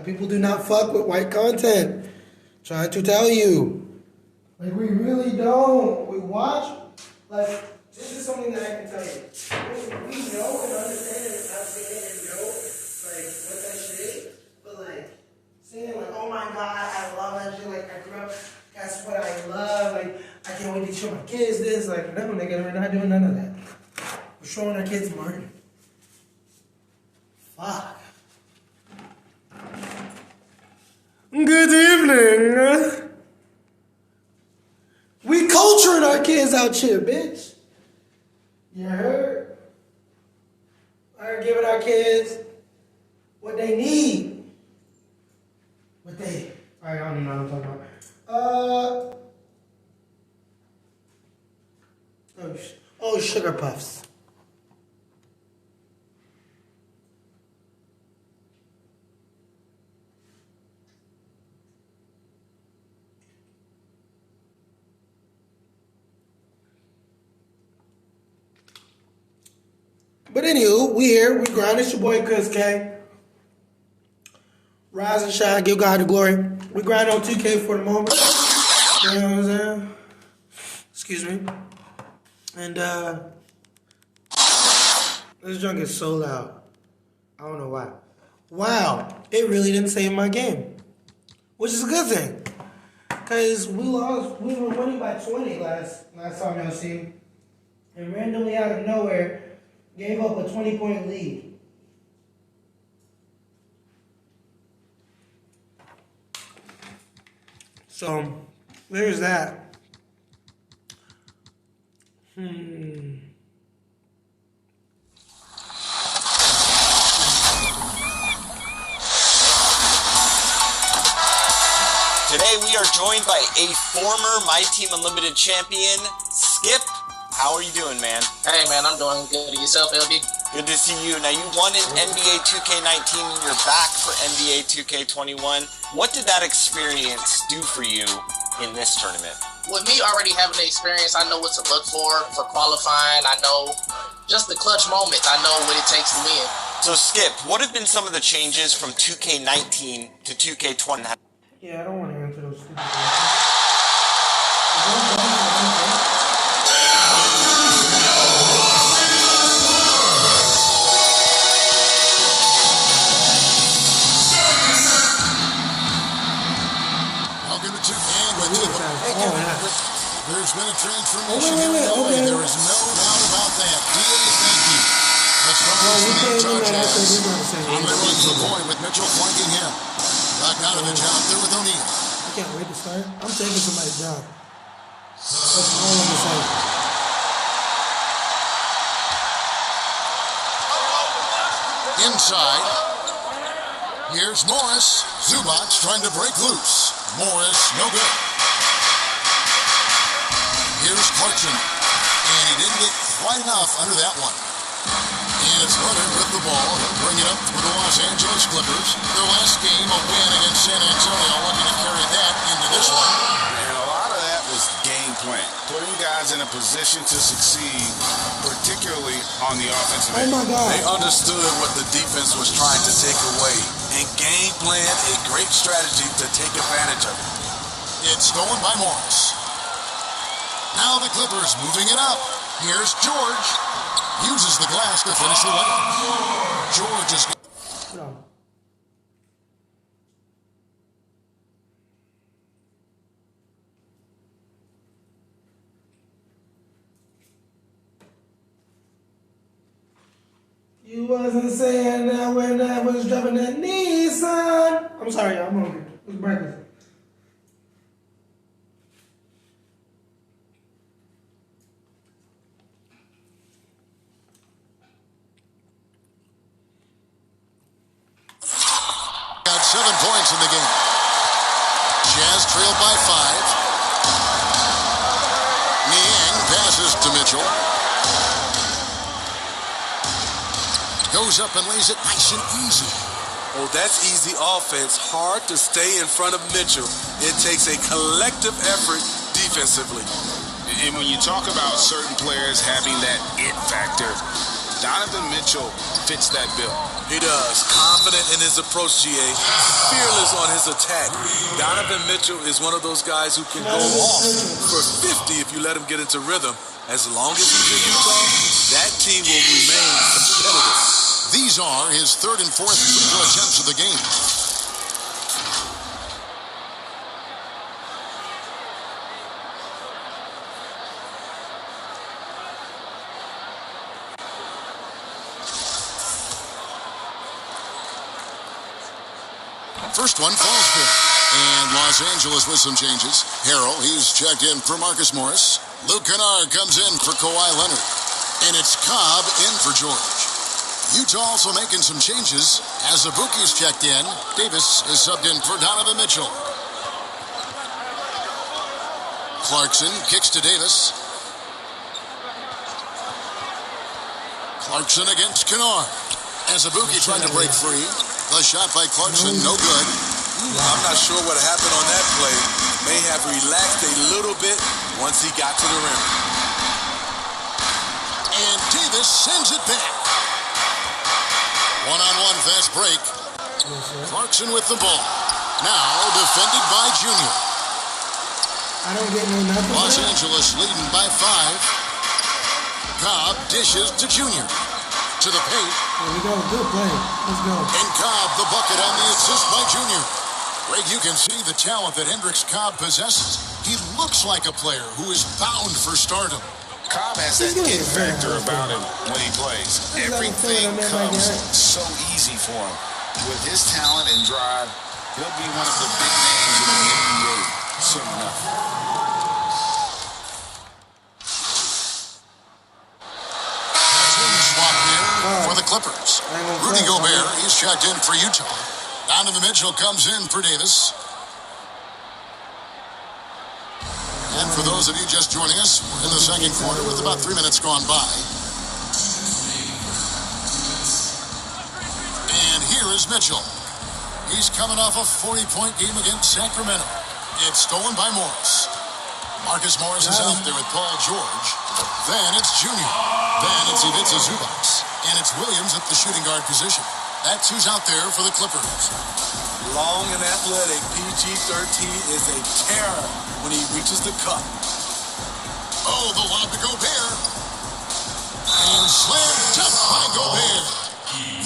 Black people do not fuck with white content. Trying to tell you. Like, we really don't. We watch, like, this is something that I can tell you. We know and understand and have seen it and know, like, what that shit is. But, like, seeing it, like, oh my God, I love that shit. Like, I grew up, that's what I love. Like, I can't wait to show my kids this. Like, no, nigga, we're not doing none of that. We're showing our kids Martin. Fuck. Good evening. We culturing our kids out here, bitch. You heard? We're giving our kids what they need. What they... Alright, I don't even know what I'm talking about. Oh, sugar puffs. But anywho, we here, we grind. It's your boy Chris K. Rise and shine, give God the glory. We grind on 2K for the moment. You know what I'm saying? Excuse me. And this junk is so loud. I don't know why. Wow, it really didn't save my game. Which is a good thing. Cause we were winning by 20 last time y'all seen. And randomly out of nowhere, gave up a 20-point lead. So, there's that. Today we are joined by a former My Team Unlimited champion, Skip. How are you doing, man? Hey, man, I'm doing good. Yourself, LB? Good to see you. Now, you won in NBA 2K19 and you're back for NBA 2K21. What did that experience do for you in this tournament? With me already having the experience, I know what to look for qualifying. I know just the clutch moments. I know what it takes to win. So, Skip, what have been some of the changes from 2K19 to 2K20? Yeah, I don't want to answer those stupid questions. There's been a transformation here in LA. There is no doubt about that. DA, thank you. Let's try this in the Omlet runs the point with Mitchell flanking him. Bogdanovich out there with O'Neal. I can't wait to start. I'm taking somebody's job. That's all I'm gonna say. Inside. Here's Morris. Zubac trying to break loose. Morris, no good. Here's Clarkson, and he didn't get quite enough under that one. And it's Leonard with the ball. He'll bring it up for the Los Angeles Clippers. Their last game, a win against San Antonio, looking to carry that into this one. And a lot of that was game plan. Putting guys in a position to succeed, particularly on the offensive end. Oh my God. They understood what the defense was trying to take away and game plan a great strategy to take advantage of it. It's stolen by Morris. Now the Clippers moving it up. Here's George. Uses the glass to finish the layup. George is... No. You wasn't saying that when I was driving that Nissan. I'm sorry, y'all. I'm hungry. It's breakfast. Got 7 points in the game. Jazz trailed by 5. Niang passes to Mitchell. Goes up and lays it nice and easy. Oh, that's easy offense. Hard to stay in front of Mitchell. It takes a collective effort defensively. And when you talk about certain players having that it factor, Donovan Mitchell fits that bill. He does. Confident in his approach, GA. Fearless on his attack. Donovan Mitchell is one of those guys who can go off for 50 if you let him get into rhythm. As long as he's in Utah, that team will remain competitive. These are his third and fourth free throw attempts of the game. First one falls for him. And Los Angeles with some changes. Harrell, he's checked in for Marcus Morris. Luke Kennard comes in for Kawhi Leonard. And it's Cobb in for George. Utah also making some changes. As Azubuike's checked in, Davis is subbed in for Donovan Mitchell. Clarkson kicks to Davis. Clarkson against Kennard. Azubuike trying to break free. The shot by Clarkson, no good. I'm not sure what happened on that play. May have relaxed a little bit once he got to the rim. And Davis sends it back. One-on-one fast break. Clarkson with the ball. Now defended by Junior. I don't get no nothing. Los Angeles leading by 5. Cobb dishes to Junior. To the paint. Here we go. Good play. Let's go. And Cobb the bucket on the assist by Junior. Greg, you can see the talent that Hendricks Cobb possesses. He looks like a player who is bound for stardom. Cobb has that it factor about him when he plays. Everything comes so easy for him. With his talent and drive, he'll be one of the big names in the NBA soon enough. For the Clippers. Rudy Gobert, he's checked in for Utah. Donovan Mitchell comes in for Davis. And for those of you just joining us, we're in the second quarter with about 3 minutes gone by. And here is Mitchell. He's coming off a 40-point game against Sacramento. It's stolen by Morris. Marcus Morris is out there with Paul George. Then it's Junior. Then it's Ivica Zubac. And it's Williams at the shooting guard position. That's who's out there for the Clippers. Long and athletic, PG-13 is a terror when he reaches the cup. Oh, the lob to Gobert. And slammed up by Gobert.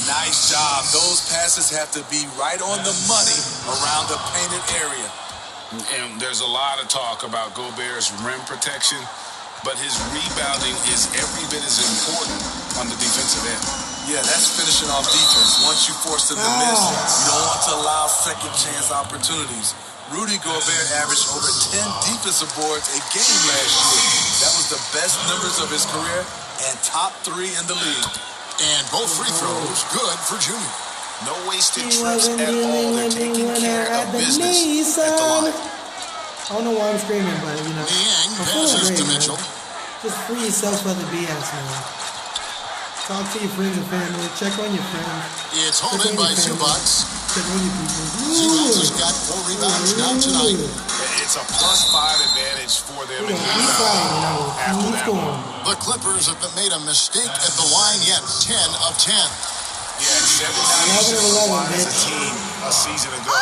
Nice job. Those passes have to be right on the money around the painted area. And there's a lot of talk about Gobert's rim protection, but his rebounding is every bit as important on the defensive end. Yeah, that's finishing off defense. Once you force them to miss, you don't want to allow second chance opportunities. Rudy Gobert averaged over 10 defensive boards a game last year. That was the best numbers of his career and top 3 in the league. And both free throws good for Junior. No wasted trips at all. They're taking care of business at the line. I don't know why I'm screaming, but you know. Niang I'm feeling passes great, to man. Mitchell. Just free yourself for the BS, man. Talk to your friends and family. Check on your friends. It's hauled in by Zubac. Check on your people. Zubac has got 4 rebounds now tonight. It's a +5 advantage for them. We're gonna keep fighting, you know. After Keep that going. The Clippers have made a mistake at the line yet. 10 of 10. Yeah, 79 as a team a season ago.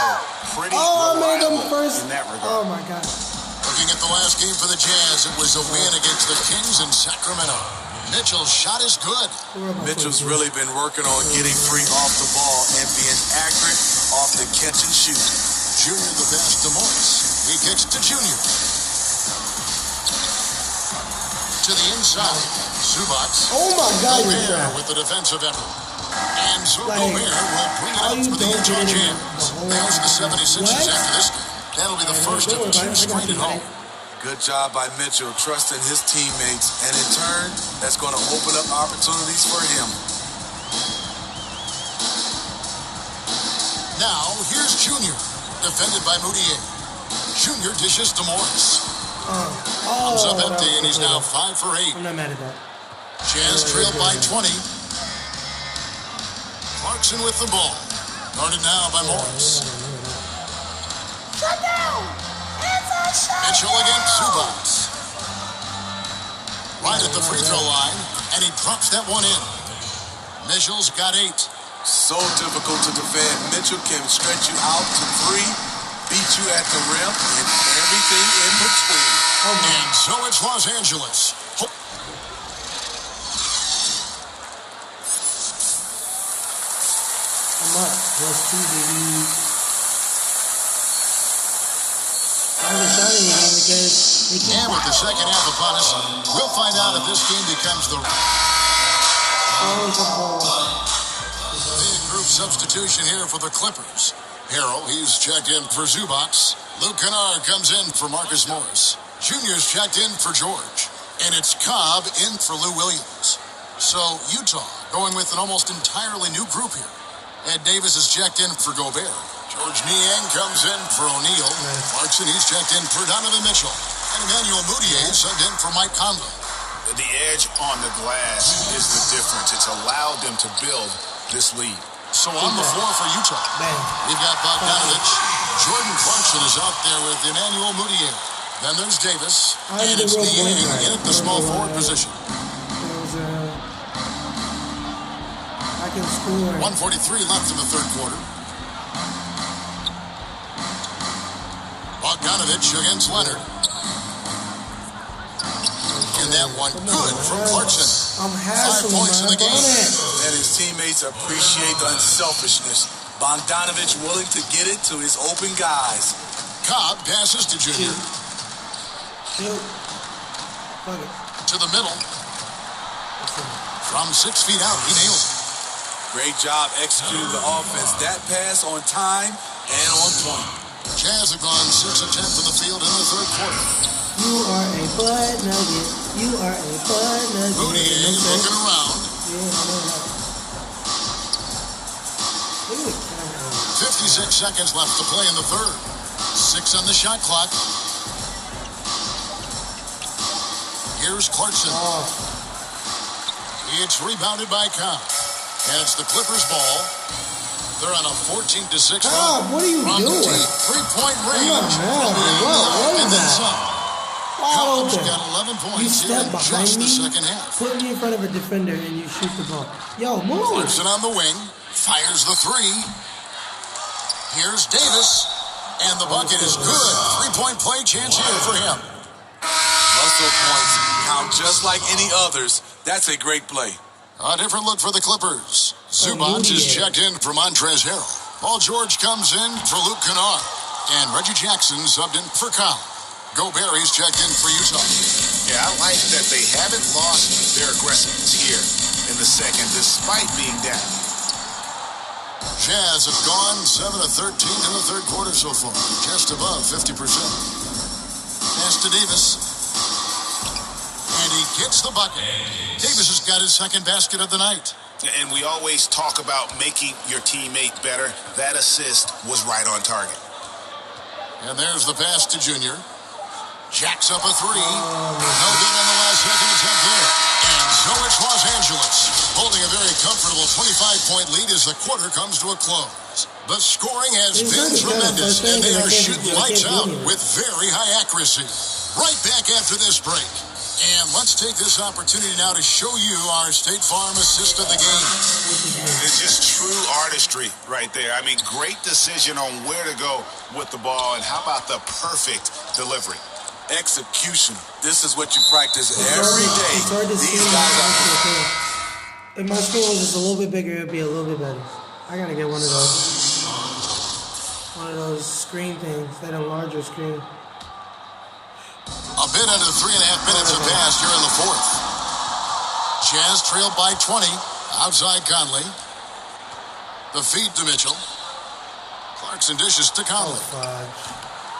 Pretty I made them reliable first. in that regard. Oh my God. Looking at the last game for the Jazz, it was a win against the Kings in Sacramento. Mitchell's shot is good. Mitchell's really been working on getting free off the ball and being accurate off the catch and shoot. Junior the pass to Morris. He kicks to Junior. To the inside. Zubac. Oh my God, you're Gobert trash. with the defensive effort. And so Like, Gobert will bring it how up you for the don't Utah get it Jazz. the whole There's the 76ers What? after this game. That'll be the first of 2 straight at home. Good job by Mitchell, trusting his teammates, and in turn, that's going to open up opportunities for him. Now, here's Junior, defended by Moutier. Junior dishes to Morris. Comes up empty, and he's now 5 for 8. I'm not mad at that. Jazz trailed by 20. Clarkson with the ball. Guarded now by Morris. Shut down! Mitchell against Zubac. Right at the free throw line, and he drops that one in. Mitchell's got 8. So difficult to defend. Mitchell can stretch you out to 3, beat you at the rim, and everything in between. And so it's Los Angeles. Come on, let's see, baby. I was telling you because we can't. And with the second half upon us, we'll find out if this game becomes the big group substitution here for the Clippers. Harrell, he's checked in for Zubac. Luke Kennard comes in for Marcus Morris. Junior's checked in for George. And it's Cobb in for Lou Williams. So Utah going with an almost entirely new group here. Ed Davis is checked in for Gobert. George Niang comes in for O'Neal. Clarkson, he's checked in for Donovan Mitchell. And Emmanuel Mudiay subbed in for Mike Conley. The edge on the glass is the difference. It's allowed them to build this lead. So on the floor for Utah, we've got Bogdanovich. Jordan Clarkson is out there with Emmanuel Mudiay. Then there's Davis. And it's Niang in at the small forward position. I can score. 1:43 left in the third quarter. Bogdanovich against Leonard. And that one good from Clarkson. I'm 5 hassling, points in the game. And his teammates appreciate the unselfishness. Bogdanovich willing to get it to his open guys. Cobb passes to Junior. Shoot. Fuck it. To the middle. From 6 feet out, he nails it. Great job executing the offense. That pass on time and on point. Jazz have gone 6 of 10 from the field in the third quarter. You are a butt nugget. You are a butt nugget. Mudiay looking around. Yeah, I know that. 56 seconds left to play in the third. 6 on the shot clock. Here's Clarkson. It's rebounded by Cobb. And it's the Clippers' ball. They're on a 14-6 run. What are you from doing? the deep three-point range. What And is then that? some. Wow, Cobb's okay. got 11 You points here step in behind just me, the second half. put me in front of a defender, and you shoot the ball. Yo, move. Clarkson on the wing. Fires the three. Here's Davis. And the bucket is good. Three-point play chance here for him. Muscle points count just like any others. That's a great play. A different look for the Clippers. Zubac is checked in for Montrezl Harrell. Paul George comes in for Luke Kennard. And Reggie Jackson subbed in for Kyle. Gobert is checked in for Utah. Yeah, I like that they haven't lost their aggressiveness here in the second, despite being down. Jazz have gone 7 of 13 in the third quarter so far. Just above 50%. Pass to Davis. And he gets the bucket. Davis has got his second basket of the night. And we always talk about making your teammate better. That assist was right on target. And there's the pass to Junior. Jacks up a three. No good on the last second attempt there. And so it's Los Angeles, holding a very comfortable 25-point lead as the quarter comes to a close. The scoring has been tremendous, and they are shooting lights out with very high accuracy. Right back after this break. And let's take this opportunity now to show you our State Farm assist of the game. It's just true artistry right there. I mean, great decision on where to go with the ball, and how about the perfect delivery? Execution. This is what you practice every day. It's hard to see. These guys are... If my screen was just a little bit bigger, it'd be a little bit better. I gotta get one of those. One of those screen things. That a larger screen. A bit under 3.5 minutes have passed here in the fourth. Jazz trailed by 20. Outside Conley. The feed to Mitchell. Clarkson dishes to Conley.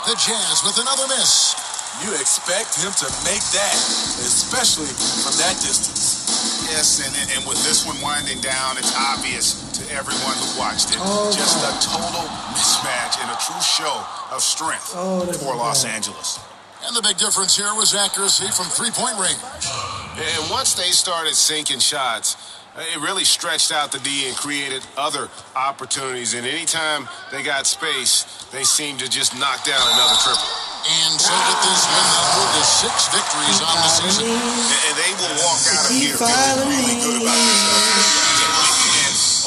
The Jazz with another miss. You expect him to make that, especially from that distance. Yes, and with this one winding down, it's obvious to everyone who watched it. Just a total mismatch and a true show of strength for Los Angeles. And the big difference here was accuracy from three-point range. And once they started sinking shots, it really stretched out the D and created other opportunities. And anytime they got space, they seemed to just knock down another triple. And so with this win, they'll move to 6 victories on the season. And they will walk out of here feeling really good about themselves.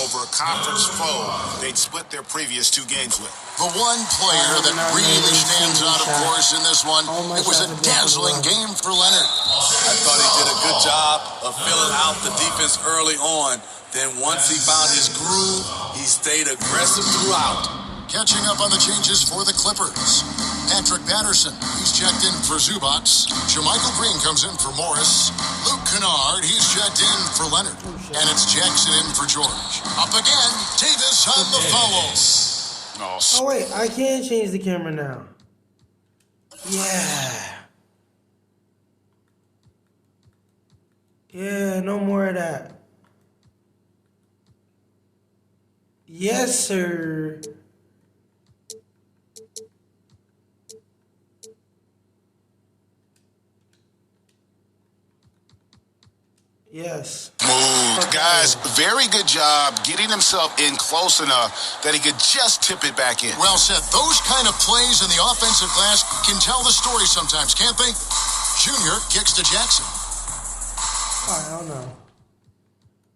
over a conference foe they'd split their previous 2 games with. The one player that really stands out, of course, in this one, it was a dazzling game for Leonard. I thought he did a good job of filling out the defense early on. Then once he found his groove, he stayed aggressive throughout. Catching up on the changes for the Clippers. Patrick Patterson, he's checked in for Zubac. Jermichael Green comes in for Morris. Luke Kennard, he's checked in for Leonard. And it's Jackson in for George. Up again, Davis on the follow. Oh wait, I can change the camera now. Yeah. Yeah, no more of that. Yes, sir. Yes. Smooth. Guys, very good job getting himself in close enough that he could just tip it back in. Well said. Those kind of plays in the offensive glass can tell the story sometimes, can't they? Junior kicks to Jackson. Oh, I don't know.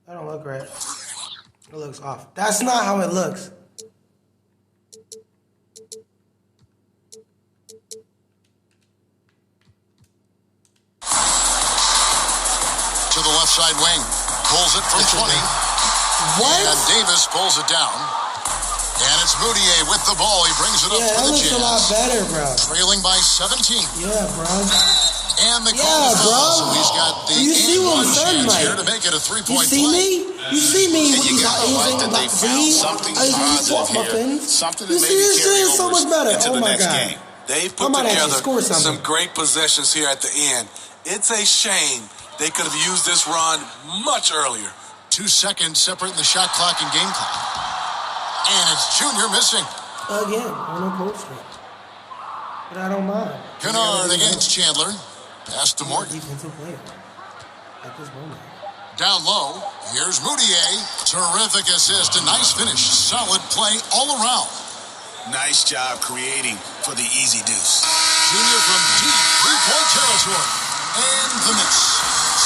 That don't look right. It looks off. That's not how it looks. To the left side wing. Pulls it from 20. What? And Davis pulls it down. And it's Moutier with the ball. He brings it up Yeah, for that the looks Jazz. a lot better, bro. Trailing by 17. Yeah, bro. And the Yeah, call bro. so he's got the You see what I'm saying, chance here Mike? to make it a You three-point see play. me? You see me with You these gotta like that they found something positive here. Something that You see maybe this carry is so over much better. into Oh the my next God. game. They've I put might actually together score something. some great possessions here at the end. It's a shame they could have used this run much earlier. 2 seconds separating the shot clock and game clock. And it's Junior missing. Again, on a post it. But I don't mind. Kennard against Chandler. Pass to Morton. Defensive player at this moment. Down low. Here's Moutier. Terrific assist. A nice finish. Solid play all around. Nice job creating for the easy deuce. Junior from deep three-point territory. And the miss.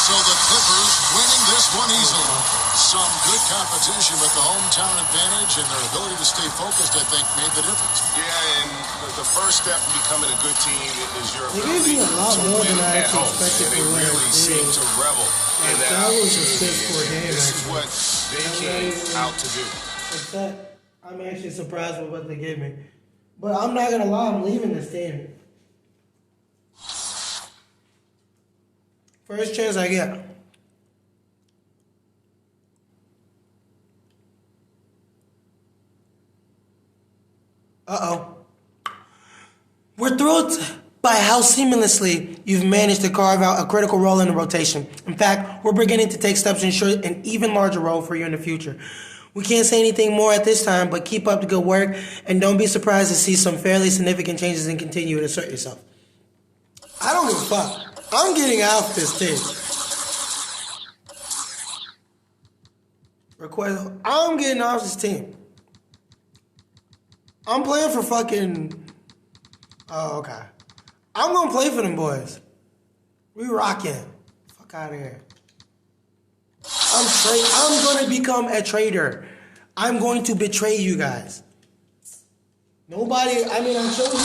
So the Clippers winning this one easily. Some good competition, but the hometown advantage and their ability to stay focused, I think, made the difference. Yeah, and the first step in becoming a good team is your They gave me a lot more than I at actually home. expected They for what really I seem did. to revel in Like, that. that was a piss-poor game, This is actually. what they came out to do. Except, I'm actually surprised with what they gave me. But I'm not gonna lie, I'm leaving this team. First chance I get. Uh-oh. We're thrilled by how seamlessly you've managed to carve out a critical role in the rotation. In fact, we're beginning to take steps to ensure an even larger role for you in the future. We can't say anything more at this time, but keep up the good work, and don't be surprised to see some fairly significant changes and continue to assert yourself. I don't give a fuck. I'm getting out this team. Request. I'm getting off this team. I'm playing for fucking. Oh, okay. I'm gonna play for them boys. We rocking. Fuck out of here. I'm gonna become a traitor. I'm going to betray you guys. Nobody. I mean, I'm showing you.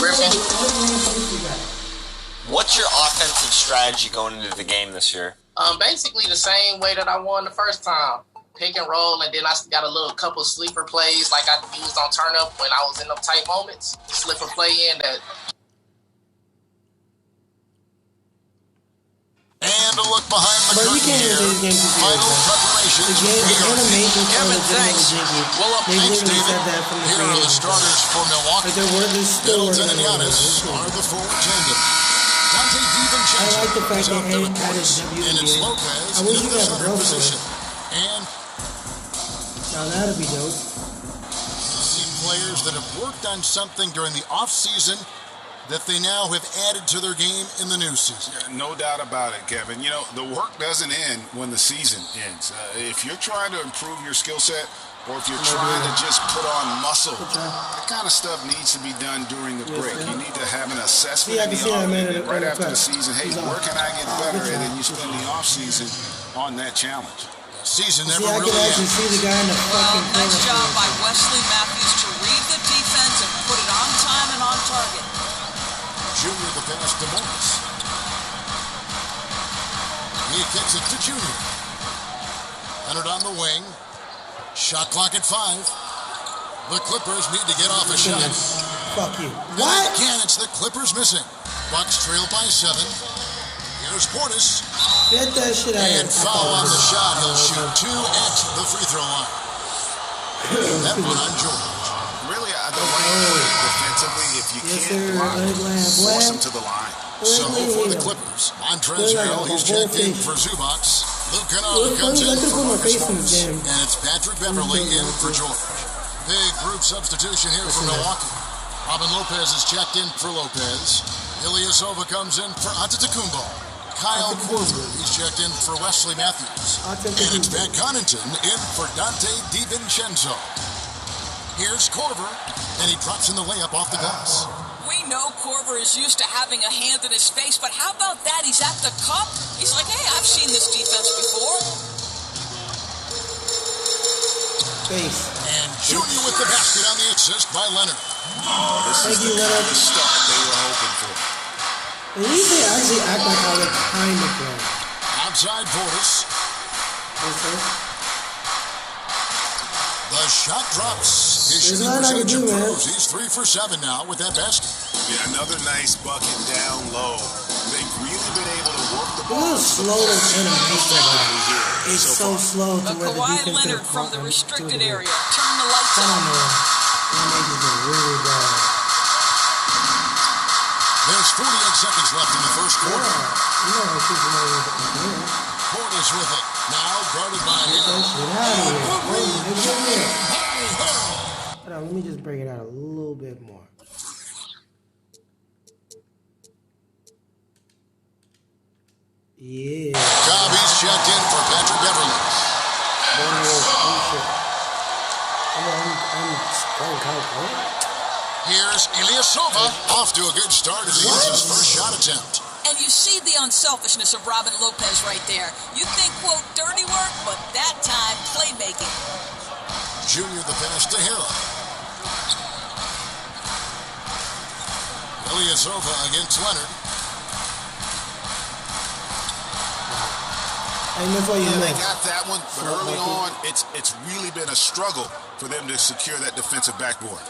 What's your offensive strategy going into the game this year? Basically the same way that I won the first time. Pick and roll, and then I got a little couple sleeper plays like I used on turn up when I was in them tight moments. Slip a play in that. And a look behind the But we curtain can't here. even do this game too Final serious, preparations. The game, the animation for Kevin, the thanks. jingle. Well, They Thanks, literally David. said that from the Here are the beginning. starters for Milwaukee. Like they're still Middleton working and on it. Giannis are the forward tandem. Dante DiVincenzo I like the fact is that out there Hank at had his points. WNBA. And it's Lopez I wish in you the could have a center girl position. And Now that'd be dope. see players that have worked on something during the offseason that they now have added to their game in the new season. No doubt about it, Kevin. You know, the work doesn't end when the season ends. If you're trying to improve your skill set, or if you're trying to just put on muscle, that kind of stuff needs to be done during the break. You need to have an assessment I in can the see that, man, offseason, right in the after the fact. season. Hey, He's where on. can I get Oh, better? good And job. then you spend the offseason on that challenge. Season See, never I can really actually ends. see the guy in the fucking corner. Nice job by Wesley Matthews to read the defense and put it on time and on target. Junior the pass to Morris. He kicks it to Junior. Leonard on the wing. Shot clock at 5. The Clippers need to get off a shot. Fuck you. And What? again, it's the Clippers missing. Bucks trail by 7. Here's Portis. Get that shit out of And foul on the shot. He'll shoot 2 at the free throw line. That one on George. Really, the right defensively, if you can't block, force them to the line. So for the Clippers, Montrezl Harrell, he's checked in for Zubac. Luke Kennard comes in for Marcus Morris. And it's Patrick Beverly in for George. Big group substitution here for Milwaukee. Robin Lopez is checked in for Lopez. Ilyasova comes in for Antetokounmpo. Kyle Korver, he's checked in for Wesley Matthews. And it's Pat Connaughton in for Dante DiVincenzo. Here's Korver, and he drops in the layup off the glass. We know Korver is used to having a hand in his face, but how about that? He's at the cup. He's like, hey, I've seen this defense before. Face. And Junior with the basket on the assist by Leonard. This is the kind of start they were hoping for. They usually actually act like how they kind of play. Outside Portis. Okay. The shot drops. His There's shooting nothing I can percentage do, man. improves. He's 3 for 7 now with that basket. Yeah, another nice bucket down low. They've really been able to work the Look ball. how slow this animation is. It's so slow to where the Kawhi defense Leonard could from the have restricted area. Turn the lights Come on, on. man. Animations are really bad. There's 48 seconds left in the first quarter. You know how she's going to Portis with it. Now guarded by get him. that shit out of here. Hold on, let me just break it out a little bit more. Yeah. Cobby's checked in for Patrick Beverly. I'm going Kyle. Here's Ilyasova. Off to a good start as he gets his first shot attempt. And you see the unselfishness of Robin Lopez right there. You think, quote, dirty work, but that time, playmaking. Junior the pass to Harrell. Ilyasova against Leonard. And that's why you Yeah, they missed. got that one, but early on, it's really been a struggle for them to secure that defensive backboard.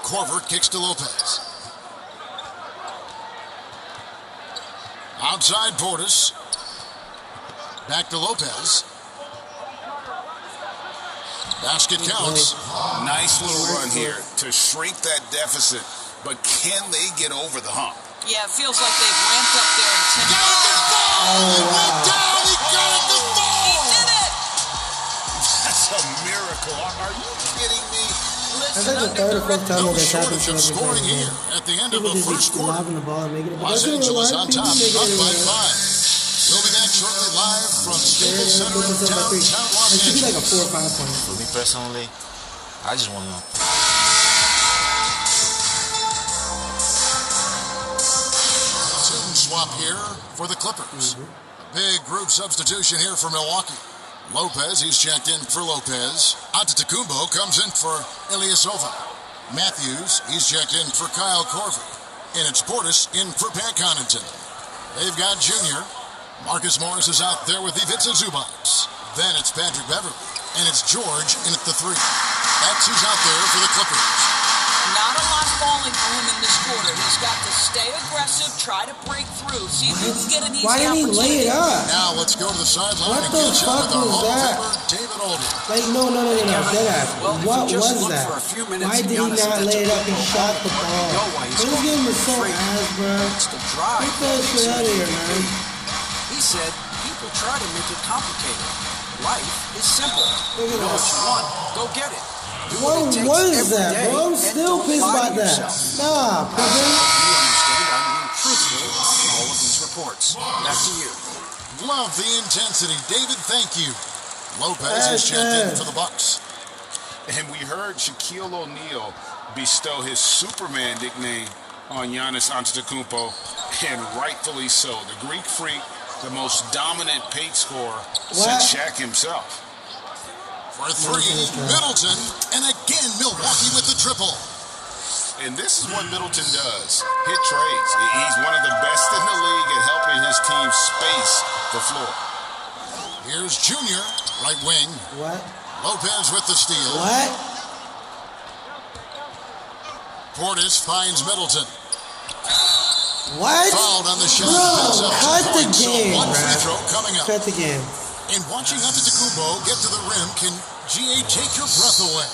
Korver kicks to Lopez. Outside Portis. Back to Lopez. Basket counts. Nice little run here to shrink that deficit, but can they get over the hump? Yeah, it feels like they've ramped up their intensity. He went down. He got it to fall. He did it! That's a miracle. Are you kidding me? That's Listen, like the third or fourth time No that that's happened shortage to of every scoring game. here at the end of People the just first be quarter. lobbing the ball and making it. But Los that's real Angeles life. on People top, make it up by anyway. 5. We'll be back shortly live from Staples Yeah, Center in downtown Los it should be like a Angeles. 4 or 5 point. For me personally, I just want to know. Team swap here for the Clippers. Big group substitution here for Milwaukee. Lopez, he's checked in for Lopez. Antetokounmpo comes in for Ilyasova. Matthews, he's checked in for Kyle Korver. And it's Portis in for Pat Connaughton. They've got Junior. Marcus Morris is out there with Ivica Zubac. Then it's Patrick Beverly. And it's George in at the 3. That's who's out there for the Clippers. Not a lot falling for him in this quarter. He's got to stay aggressive, try to break through, see if he can get an easy Why didn't he lay it up? Now let's go to the sideline What and the catch up fuck with our was Hall of that? Famer, David Alden. Like, no, dead ass. Well, if What you just was look that? for a few minutes Why and did he Giannis not lay it up and Antetokounmpo shot the won't ball? know why he's This going game is so free. ass, bro. It's the drive. Get that shit out of here, man. He said, people try to make it complicated. Life is simple. Look at Know what that. you want, go get it. Do What it takes was every that, day, bro? I'm and still don't pissed lie about to that. yourself. Nah, You brother. understand I'm being truthful in all of these reports. Back to you. Love the intensity. David, thank you. Lopez is That's checked in it. for the Bucks. And we heard Shaquille O'Neal bestow his Superman nickname on Giannis Antetokounmpo, and rightfully so. The Greek freak the most dominant paint scorer since Shaq himself. For three, Middleton, and again Milwaukee with the triple. And this is what Middleton does, hit trades. He's one of the best in the league at helping his team space the floor. Here's Junior, right wing. What? Lopez with the steal. What? Portis finds Middleton. What? Fouled on the shot. Bro, cut the game, one free bruh. throw coming up. Cut the game. In watching Antetokounmpo get to the rim, can GA take your breath away?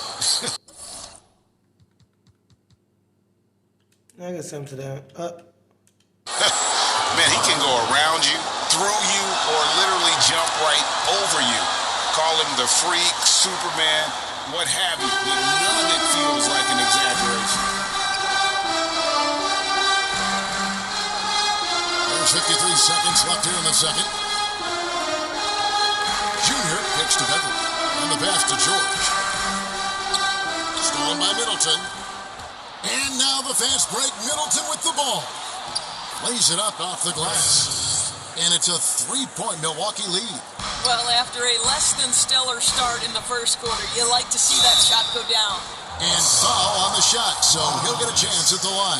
I got something to that. Man, he can go around you, through you, or literally jump right over you. Call him the freak, Superman, what have you. But none of it feels like an exaggeration. There's 53 seconds left here in the second. Junior pitch to Beverly. On the pass to George. Stolen by Middleton. And now the fast break. Middleton with the ball. Lays it up off the glass. And it's a 3-point Milwaukee lead. Well, after a less than stellar start in the first quarter, you like to see that shot go down. And foul on the shot, so he'll get a chance at the line.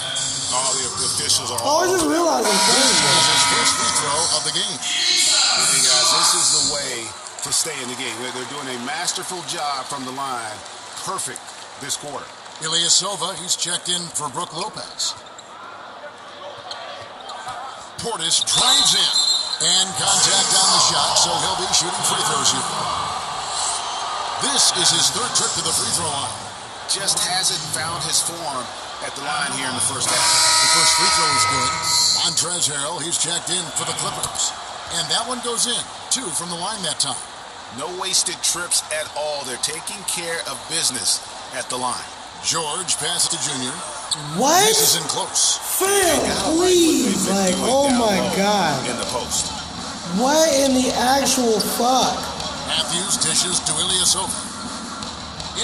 All the officials are Oh, I just realized I'm This playing. is his first free throw of the game. Hey guys, this is the way to stay in the game. They're doing a masterful job from the line. Perfect this quarter. Ilyasova, he's checked in for Brook Lopez. Portis drives in. And contact on the shot, so he'll be shooting free throws here. This is his third trip to the free throw line. Just hasn't found his form at the line here in the first half. The first free throw is good. Montrezl Harrell, he's checked in for the Clippers. And that one goes in. 2 from the line that time. No wasted trips at all. They're taking care of business at the line. George passes to Junior. What? This isn't close. Fam, please. Like, oh my God. In the post. What in the actual fuck? Matthews dishes to Ilyasova.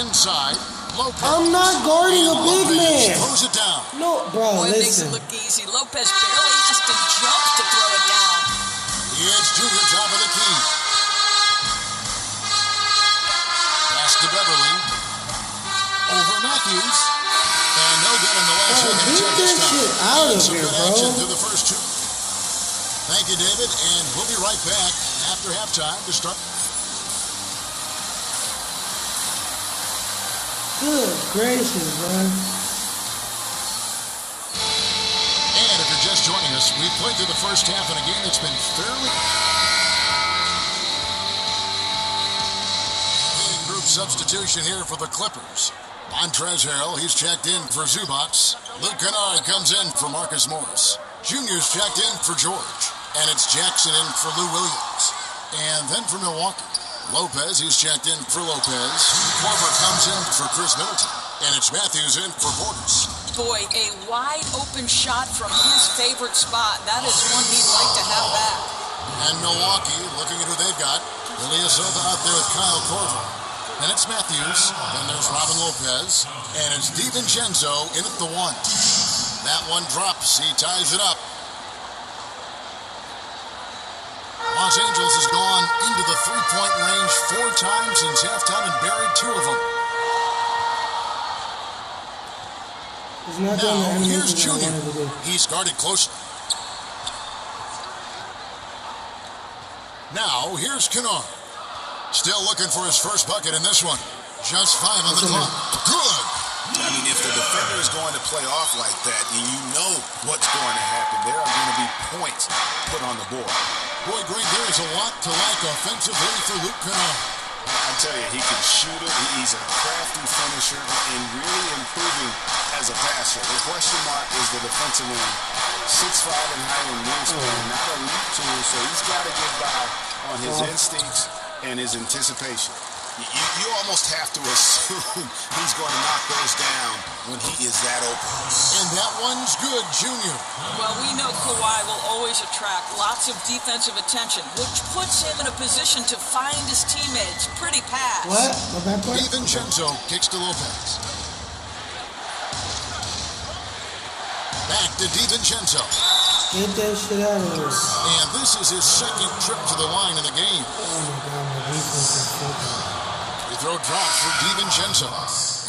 Inside, Lopez. I'm not guarding a big man. Throws it down. No, bro, Boy, it makes it listen. look easy. Lopez barely has to jump to throw it down. It's Junior, top of the key. Pass to Beverly. Over Matthews. And no good in the last Bro, second. beat that shit out of Some here, good bro. action through the first 2. Thank you, David, and we'll be right back after halftime to start. Good gracious, bro. And if you're just joining us, we've played through the first half in a game that's been fairly... Group substitution here for the Clippers. Montrezl Harrell, he's checked in for Zubac. Luke Kennard comes in for Marcus Morris. Junior's checked in for George. And it's Jackson in for Lou Williams. And then for Milwaukee, Lopez, he's checked in for Lopez. Korver comes in for Chris Middleton. And it's Matthews in for Portis. Boy, a wide open shot from his favorite spot. That is one he'd like to have back. And Milwaukee, looking at who they've got. Ilyasova out there with Kyle Korver. Then it's Matthews. Then there's Robin Lopez. And it's DiVincenzo in at the 1. That one drops. He ties it up. Los Angeles has gone into the 3-point range 4 times since halftime and buried 2 of them. He's not doing the Now, animation here's that I Junior. wanted to do. He's guarded closely. Now, here's Kennard. Still looking for his first bucket in this one. Just 5 on the clock. Good. I mean, if the defender is going to play off like that, and you know what's going to happen, there are going to be points put on the board. Boy, Greg, there is a lot to like offensively for Luke Kennard. I tell you, he can shoot it. He's a crafty finisher and really improving as a passer. The question mark is the defensive end. 6'5" and higher in wingspan, not a elite tool, so he's got to get by on his instincts and his anticipation. You almost have to assume he's going to knock those down when he is that open. And that one's good, Junior. Well, we know Kawhi will always attract lots of defensive attention, which puts him in a position to find his teammates pretty fast. What? My bad part? DiVincenzo kicks to Lopez. Back to DiVincenzo. Get that shit out of here. And this is his second trip to the line in the game. Oh my God, my defense is fucking. Free throw drops for DiVincenzo.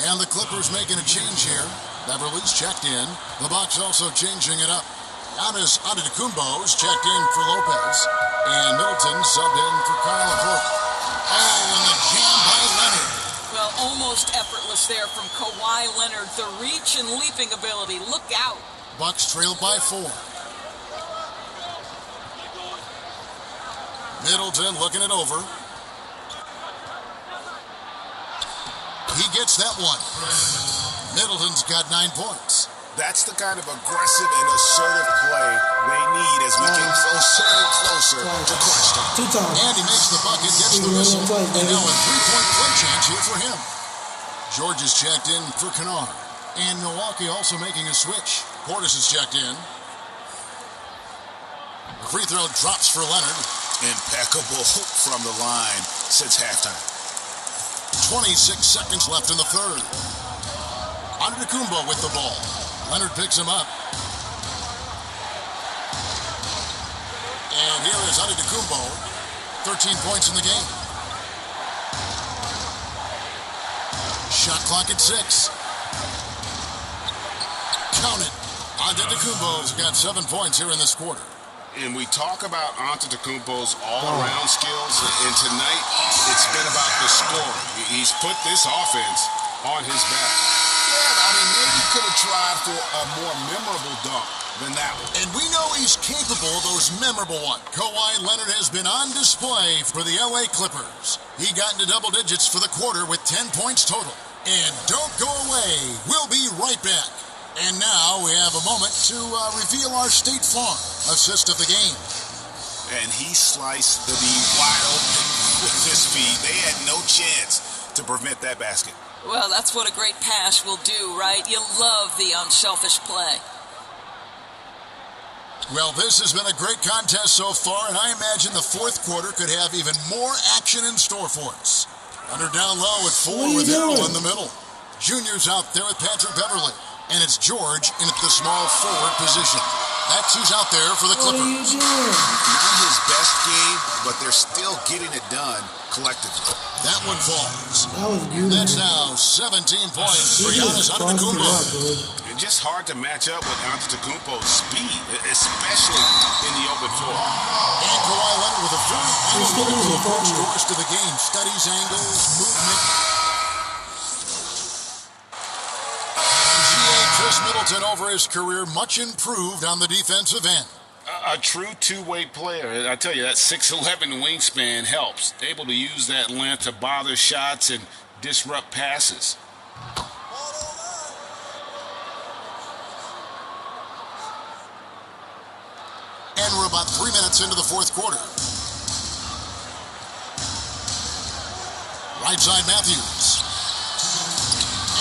And the Clippers making a change here. Beverly's checked in. The Bucks also changing it up. Giannis Antetokounmpo's checked in for Lopez. And Middleton subbed in for Kyle Clark. Oh, and the jam by Leonard. Well, almost effortless there from Kawhi Leonard. The reach and leaping ability. Look out. Bucks trailed by 4. Middleton looking it over. He gets that one. Middleton's got 9 points. That's the kind of aggressive and assertive play they need as we get closer and closer to crunch time. 2 times. And he makes the bucket, gets the whistle, and now a 3-point play chance here for him. George is checked in for Kennard. And Milwaukee also making a switch. Portis is checked in. The free throw drops for Leonard. Impeccable from the line since halftime. 26 seconds left in the third. Antetokounmpo with the ball. Leonard picks him up. And here is Antetokounmpo. 13 points in the game. Shot clock at 6. Count it. Antetokounmpo's got 7 points here in this quarter. And we talk about Antetokounmpo's all-around skills, and tonight it's been about the scoring. He's put this offense on his back. Yeah, I mean, maybe he could have tried for a more memorable dunk than that one. And we know he's capable of those memorable ones. Kawhi Leonard has been on display for the LA Clippers. He got into double digits for the quarter with 10 points total. And don't go away. We'll be right back. And now we have a moment to reveal our State Farm assist of the game. And he sliced the D wide open with his feet. They had no chance to prevent that basket. Well, that's what a great pass will do, right? You love the unselfish play. Well, this has been a great contest so far, and I imagine the fourth quarter could have even more action in store for us. Under down low at 4 with Harold in the middle. Junior's out there with Patrick Beverly. And it's George in at the small forward position. That's who's out there for the Clippers. Not his best game, but they're still getting it done collectively. That one falls. That was beautiful. That's now 17 points for Giannis Antetokounmpo. It's just hard to match up with Antetokounmpo's speed, especially in the open floor. And Kawhi Leonard with a very analytical approach to the rest of the game. Studies angles, movement. Chris Middleton over his career much improved on the defensive end. A true two-way player. And I tell you, that 6'11" wingspan helps. Able to use that length to bother shots and disrupt passes. And we're about 3 minutes into the fourth quarter. Right side Matthews.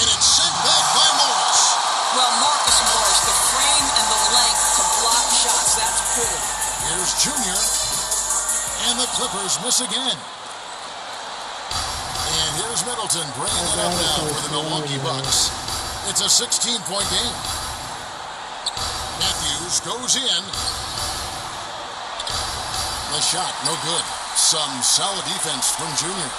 And it's sent back by Morris. Well, Marcus Morris, the frame and the length to block shots, that's pretty. Here's Junior. And the Clippers miss again. And here's Middleton bringing it up now for the Milwaukee Bucks. It's a 16-point game. Matthews goes in. The shot, no good. Some solid defense from Junior.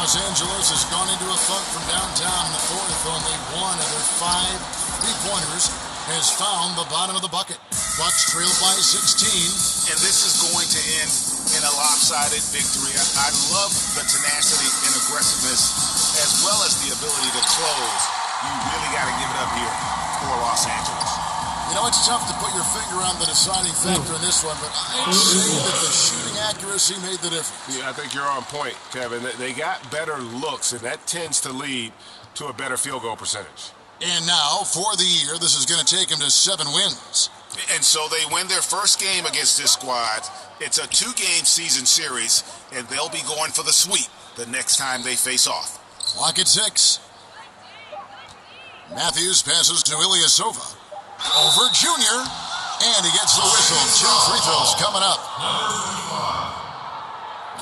Los Angeles has gone into a funk from downtown in the fourth. Only one of their 5 3-pointers has found the bottom of the bucket. Bucks trailed by 16. And this is going to end in a lopsided victory. I love the tenacity and aggressiveness as well as the ability to close. You really got to give it up here for Los Angeles. You know, it's tough to put your finger on the deciding factor in this one, but I would say that the shooting accuracy made the difference. Yeah, I think you're on point, Kevin. They got better looks, and that tends to lead to a better field goal percentage. And now, for the year, this is going to take them to 7 wins. And so they win their first game against this squad. It's a 2-game season series, and they'll be going for the sweep the next time they face off. Clock at 6. Matthews passes to Ilyasova. Over Junior. And he gets the whistle. 2 free throws coming up.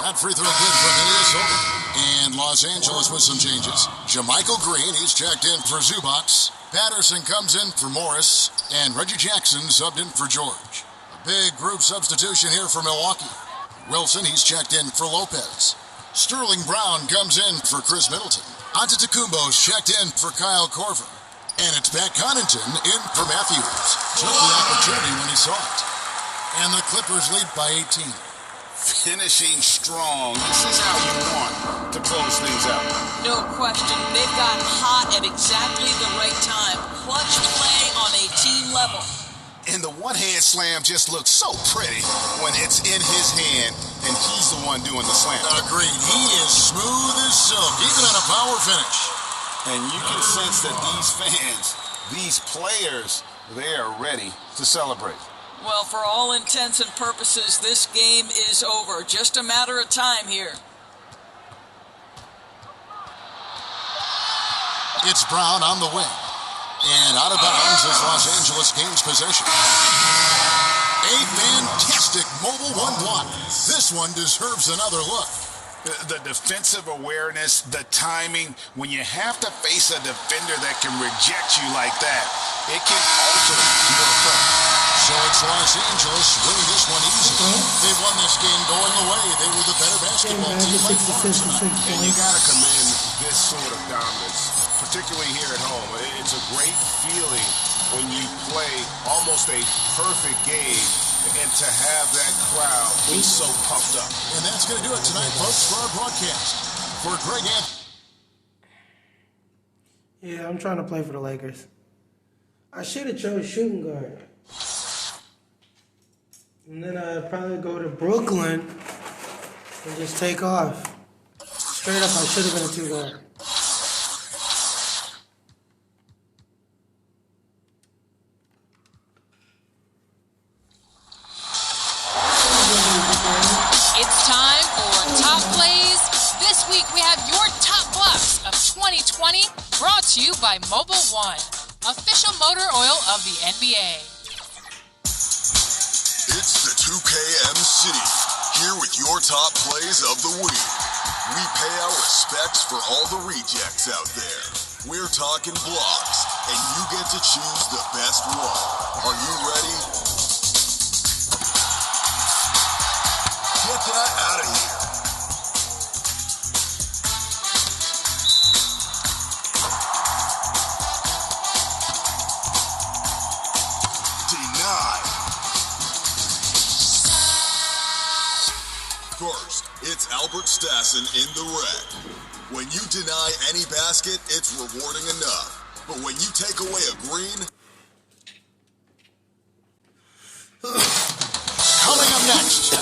That free throw good from Ilyasova. And Los Angeles with some changes. Jermichael Green, he's checked in for Zubac. Patterson comes in for Morris. And Reggie Jackson subbed in for George. Big group substitution here for Milwaukee. Wilson, he's checked in for Lopez. Sterling Brown comes in for Chris Middleton. Antetokounmpo's checked in for Kyle Korver. And it's Pat Connaughton in for Matthews. Took the opportunity when he saw it. And the Clippers lead by 18. Finishing strong. This is how you want to close things out. No question. They've got hot at exactly the right time. Clutch play on a team level. And the one-hand slam just looks so pretty when it's in his hand and he's the one doing the slam. Agreed. He is smooth as silk, even on a power finish. And you can sense that these fans, these players, they are ready to celebrate. Well, for all intents and purposes, this game is over. Just a matter of time here. It's Brown on the wing. And out of bounds is Los Angeles gains possession. A fantastic mobile one block. This one deserves another look. The defensive awareness, the timing, when you have to face a defender that can reject you like that, it can alter your approach. So it's Los Angeles winning this one easily. They won this game going away. They were the better basketball team by far tonight. And you got to commend this sort of dominance, particularly here at home. It's a great feeling when you play almost a perfect game and to have that crowd be so pumped up. And that's going to do it tonight, folks, for our broadcast. For Greg Anthony. Yeah, I'm trying to play for the Lakers. I should have chose shooting guard. And then I'd probably go to Brooklyn and just take off. Straight up, I should have been a two guard. It's time for Top Plays. This week we have your top blocks of 2020 brought to you by Mobile One, official motor oil of the NBA. It's the 2KM City, here with your top plays of the week. We pay our respects for all the rejects out there. We're talking blocks, and you get to choose the best one. Are you ready? Get that out of here. Denied. First, it's Albert Stassen in the red. When you deny any basket, it's rewarding enough. But when you take away a green... Coming up next.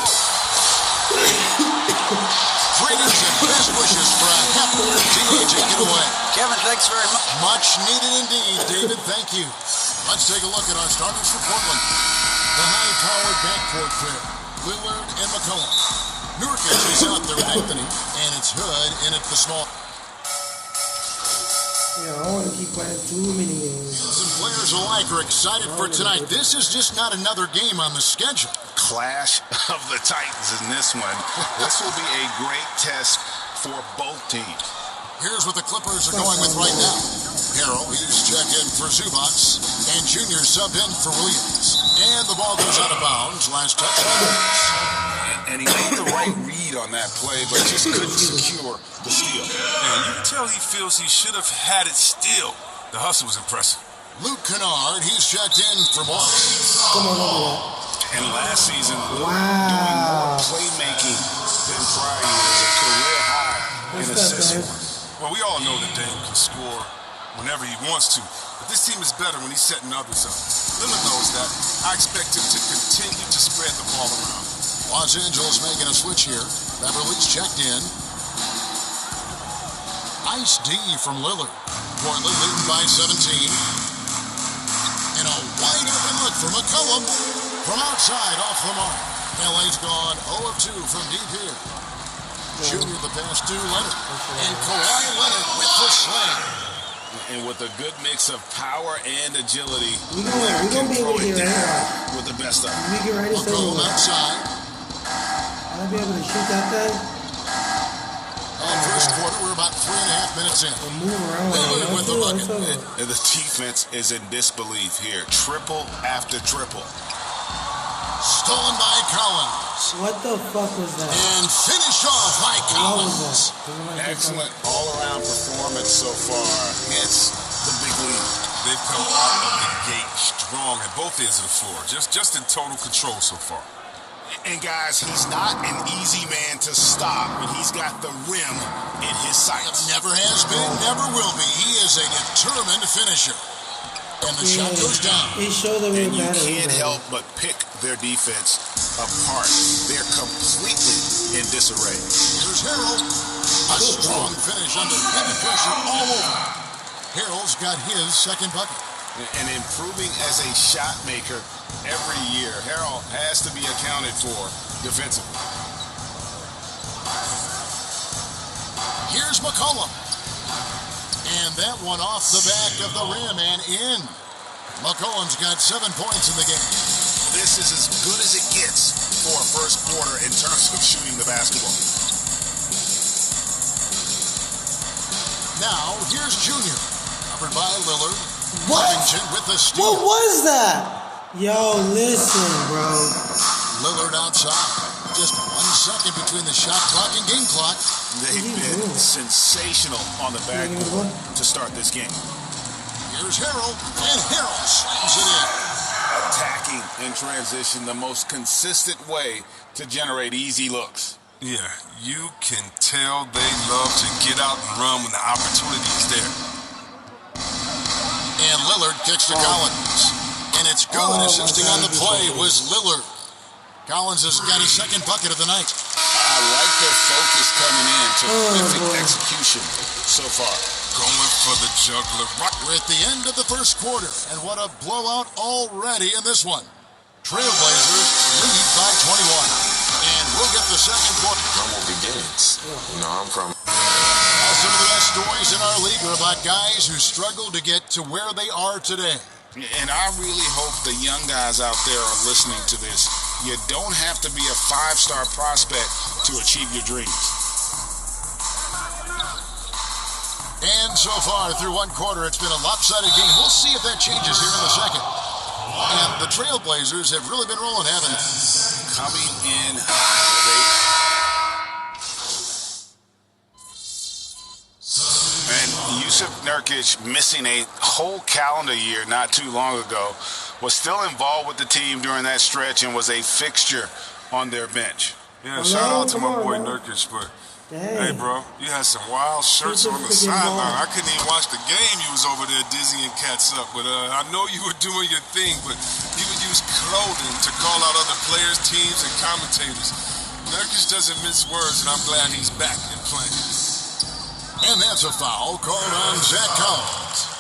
Greetings and best wishes for a happy teenage getaway. Kevin, thanks very much. Much needed indeed, David. Thank you. Let's take a look at our starters for Portland. The high-powered backcourt pair, Lillard and McCollum. Nurkic is out there with Anthony, and it's Hood in at the small. Yeah, I want to keep playing too many games. Some players alike are excited for tonight. This is just not another game on the schedule. Clash of the Titans in this one. This will be a great test for both teams. Here's what the Clippers are going with right now. Harrell, he's checked in for Zubac, and Junior subbed in for Williams. And the ball goes out of bounds. Last touch by Williams. And he made the right read on that play, but just couldn't secure the steal. And you can tell he feels he should have had it still. The hustle was impressive. Luke Kennard, he's checked in for Morris. Come on over there. And last season, doing more Wow. playmaking than prior years, a career high in assists. Well, we all know that Dame can score whenever he wants to, but this team is better when he's setting others up. Lillard knows that. I expect him to continue to spread the ball around. Los Angeles making a switch here. Beverly's checked in. Nice D from Lillard. Portland leading by 17. And a wide open look for McCollum. From outside, off the mark. LA's gone 0 of 2 from deep here. Junior the pass to Leonard. And Kawhi Leonard with the slam. And with a good mix of power and agility, We're gonna be able to get right now. with the best of them. We get right into McCollum it. outside. I'll be able to shoot that thing And first quarter, we're about 3.5 minutes in. and move around. Lillard with the bucket. And the defense is in disbelief here. Triple after triple. Stolen by Collins. What the fuck was that? And finished off by What was Collins. that? Excellent all-around performance so far. It's the big lead. They've come out of the gate strong at both ends of the floor. Just in total control so far. And guys, he's not an easy man to stop when he's got the rim in his sights. Never has been, never will be. He is a determined finisher. And the shot goes down. He showed that we And you better. can't help but pick their defense apart. They're completely in disarray. Here's Harrell. A strong finish under heavy pressure all over. Harrell's got his second bucket. And improving as a shot maker every year. Harrell has to be accounted for defensively. Here's McCollum. And that one off the back of the rim and in. McCollum's got 7 points in the game. This is as good as it gets for a first quarter in terms of shooting the basketball. Now, here's Junior. Covered by Lillard. What? Covington with the steal. What was that? Yo, listen, bro. Lillard outside. Just 1 second between the shot clock and game clock. They've been sensational on the backboard to start this game. Here's Harrell, and Harrell slams it in. Attacking in transition, the most consistent way to generate easy looks. Yeah, you can tell they love to get out and run when the opportunity is there. And Lillard kicks to Collins. And it's good. Assisting on the play was Lillard. Collins has got his second bucket of the night. I like their focus coming in. Terrific execution so far. Going for the juggler. We're at the end of the first quarter. And what a blowout already in this one. Trailblazers lead by 21. And we'll get the second quarter. Normal begins. I'm from. Some of the best stories in our league are about guys who struggle to get to where they are today. And I really hope the young guys out there are listening to this. You don't have to be a 5-star prospect to achieve your dreams. And so far, through one quarter, it's been a lopsided game. We'll see if that changes here in the second. And the Trailblazers have really been rolling, haven't they? Coming in and Yusuf Nurkic, missing a whole calendar year not too long ago, was still involved with the team during that stretch and was a fixture on their bench. Yeah, shout out to my boy Nurkic, but hey, bro, you had some wild shirts on the sideline. I couldn't even watch the game. You was over there dizzying cats up, but I know you were doing your thing, but you would use clothing to call out other players, teams, and commentators. Nurkic doesn't mince words, and I'm glad he's back and playing. And that's a foul called on Zach Collins.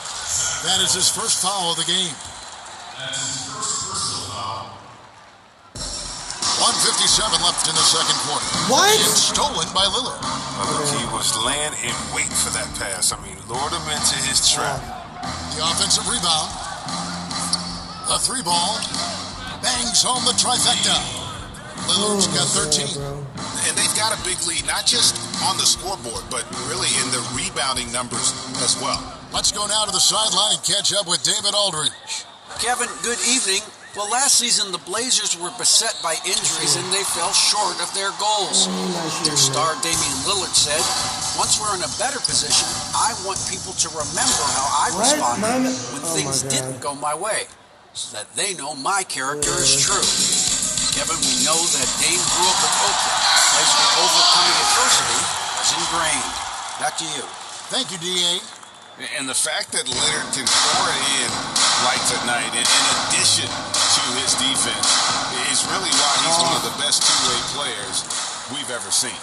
That is his first foul of the game. 1:57 left in the second quarter. What? And stolen by Lillard. Look, he was laying in wait for that pass. I mean, lured him into his trap. The offensive rebound. The 3-ball. Bangs home the trifecta. Lillard's got 13. And they've got a big lead, not just on the scoreboard, but really in the rebounding numbers as well. Let's go now to the sideline and catch up with David Aldridge. Kevin, good evening. Well, last season the Blazers were beset by injuries and they fell short of their goals. Star Damian Lillard said, "Once we're in a better position, I want people to remember how I responded when things didn't go my way, so that they know my character is true." Kevin, we know that Dame grew up in Oakland, a place where overcoming adversity is ingrained. Back to you. Thank you, D.A. And the fact that Leonard can pour it in like tonight, in addition to his defense, is really why he's one of the best two-way players we've ever seen.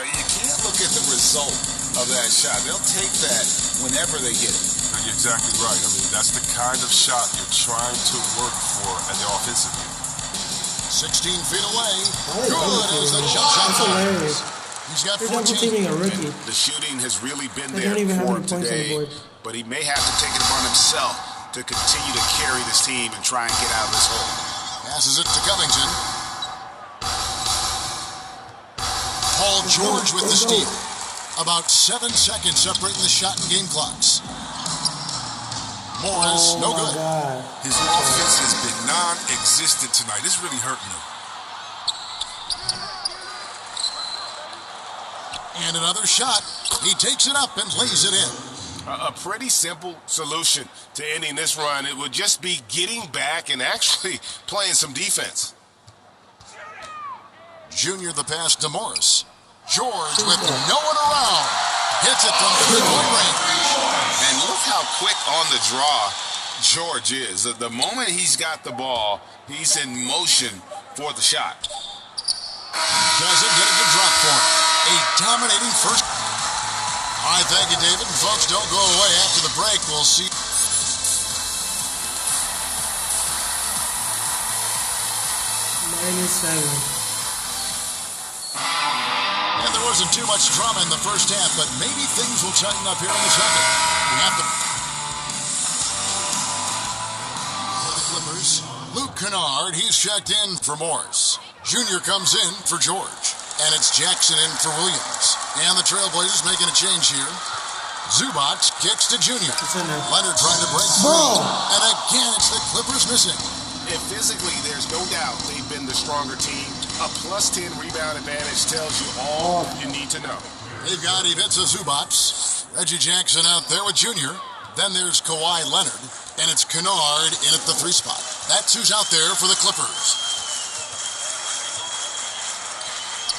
You can't look at the result of that shot. They'll take that whenever they get it. You're exactly right. I mean, that's the kind of shot you're trying to work for at the offensive end. 16 feet away. Good as the jump shot. That's hilarious. He's got They're 14. double teaming a rookie. The shooting has really been They there don't even have for any him points on the today, board. but he may have to take it upon himself to continue to carry this team and try and get out of this hole. Passes it to Covington. Paul George with the steal. About 7 seconds separating the shot and game clocks. Morris, no good. His offense has been non-existent tonight. It's really hurting him. And another shot. He takes it up and lays it in. A pretty simple solution to ending this run. It would just be getting back and actually playing some defense. Junior the pass to Morris. George with no one around. Hits it from three-point range. And look how quick on the draw George is. The moment he's got the ball, he's in motion for the shot. Doesn't get it to drop for him. A dominating first. All right, thank you, David. And folks, don't go away. After the break, we'll see. -7. And there wasn't too much drama in the first half, but maybe things will tighten up here in the second. We have the Clippers. Luke Kennard, he's checked in for Morris. Junior comes in for George. And it's Jackson in for Williams. And the Trailblazers making a change here. Zubac kicks to Junior. Leonard trying to break through. And again, it's the Clippers missing. And physically, there's no doubt they've been the stronger team. A +10 rebound advantage tells you all you need to know. They've got Ivica Zubac. Reggie Jackson out there with Junior. Then there's Kawhi Leonard. And it's Kennard in at the 3 spot. That's who's out there for the Clippers.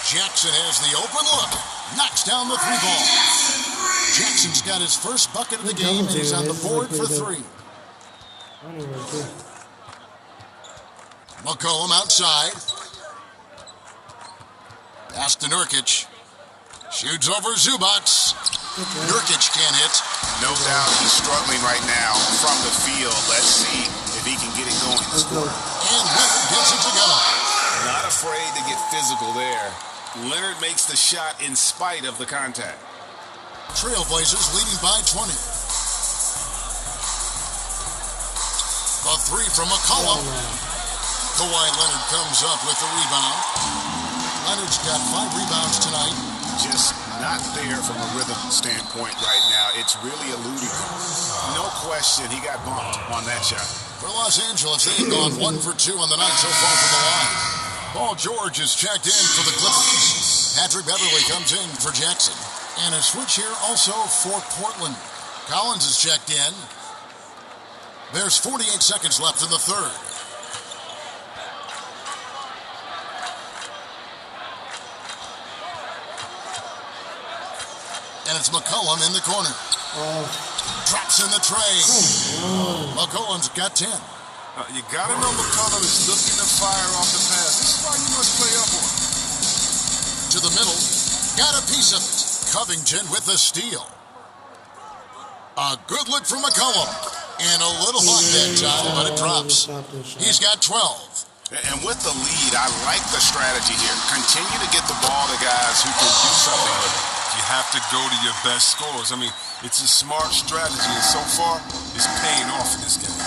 Jackson has the open look. Knocks down the 3 ball. Jackson's got his first bucket of the game, and he's on the board for 3. McCollum outside. Pass to Nurkic. Shoots over Zubac. Nurkic can't hit. No doubt he's struggling right now from the field. Let's see if he can get it going. And Leonard gets it together. Not afraid to get physical there. Leonard makes the shot in spite of the contact. Trailblazers leading by 20. A 3 from McCollum. Kawhi Leonard comes up with the rebound. Leonard's got 5 rebounds tonight. Just not there from a rhythm standpoint right now. It's really eluding him. No question he got bumped on that shot. For Los Angeles, they've gone 1 for 2 on the night so far from the line. Paul George is checked in for the Clippers. Patrick Beverly comes in for Jackson. And a switch here also for Portland. Collins is checked in. There's 48 seconds left in the third. And it's McCollum in the corner. Drops in the tray. McCollum's got 10. You gotta know McCollum is looking to fire off the pass. This is why you must play up on him. To the middle. Got a piece of it. Covington with the steal. A good look from McCollum. And a little hot that time, but it drops. He's got 12. And with the lead, I like the strategy here. Continue to get the ball to guys who can do something with it. You have to go to your best scorers. I mean, it's a smart strategy, and so far, it's paying off in this game.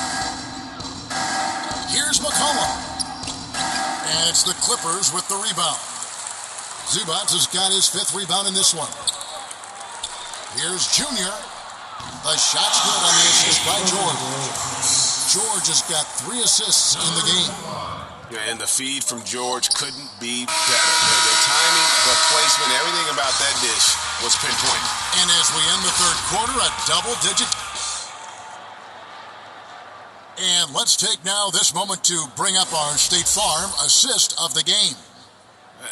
Here's McCollum. And it's the Clippers with the rebound. Zubac has got his 5th rebound in this one. Here's Junior. The shot's good on the assist by George. George has got 3 assists in the game. Yeah, and the feed from George couldn't be better. The timing, the placement, everything about that dish was pinpointed. And as we end the third quarter, a double-digit. And let's take now this moment to bring up our State Farm assist of the game.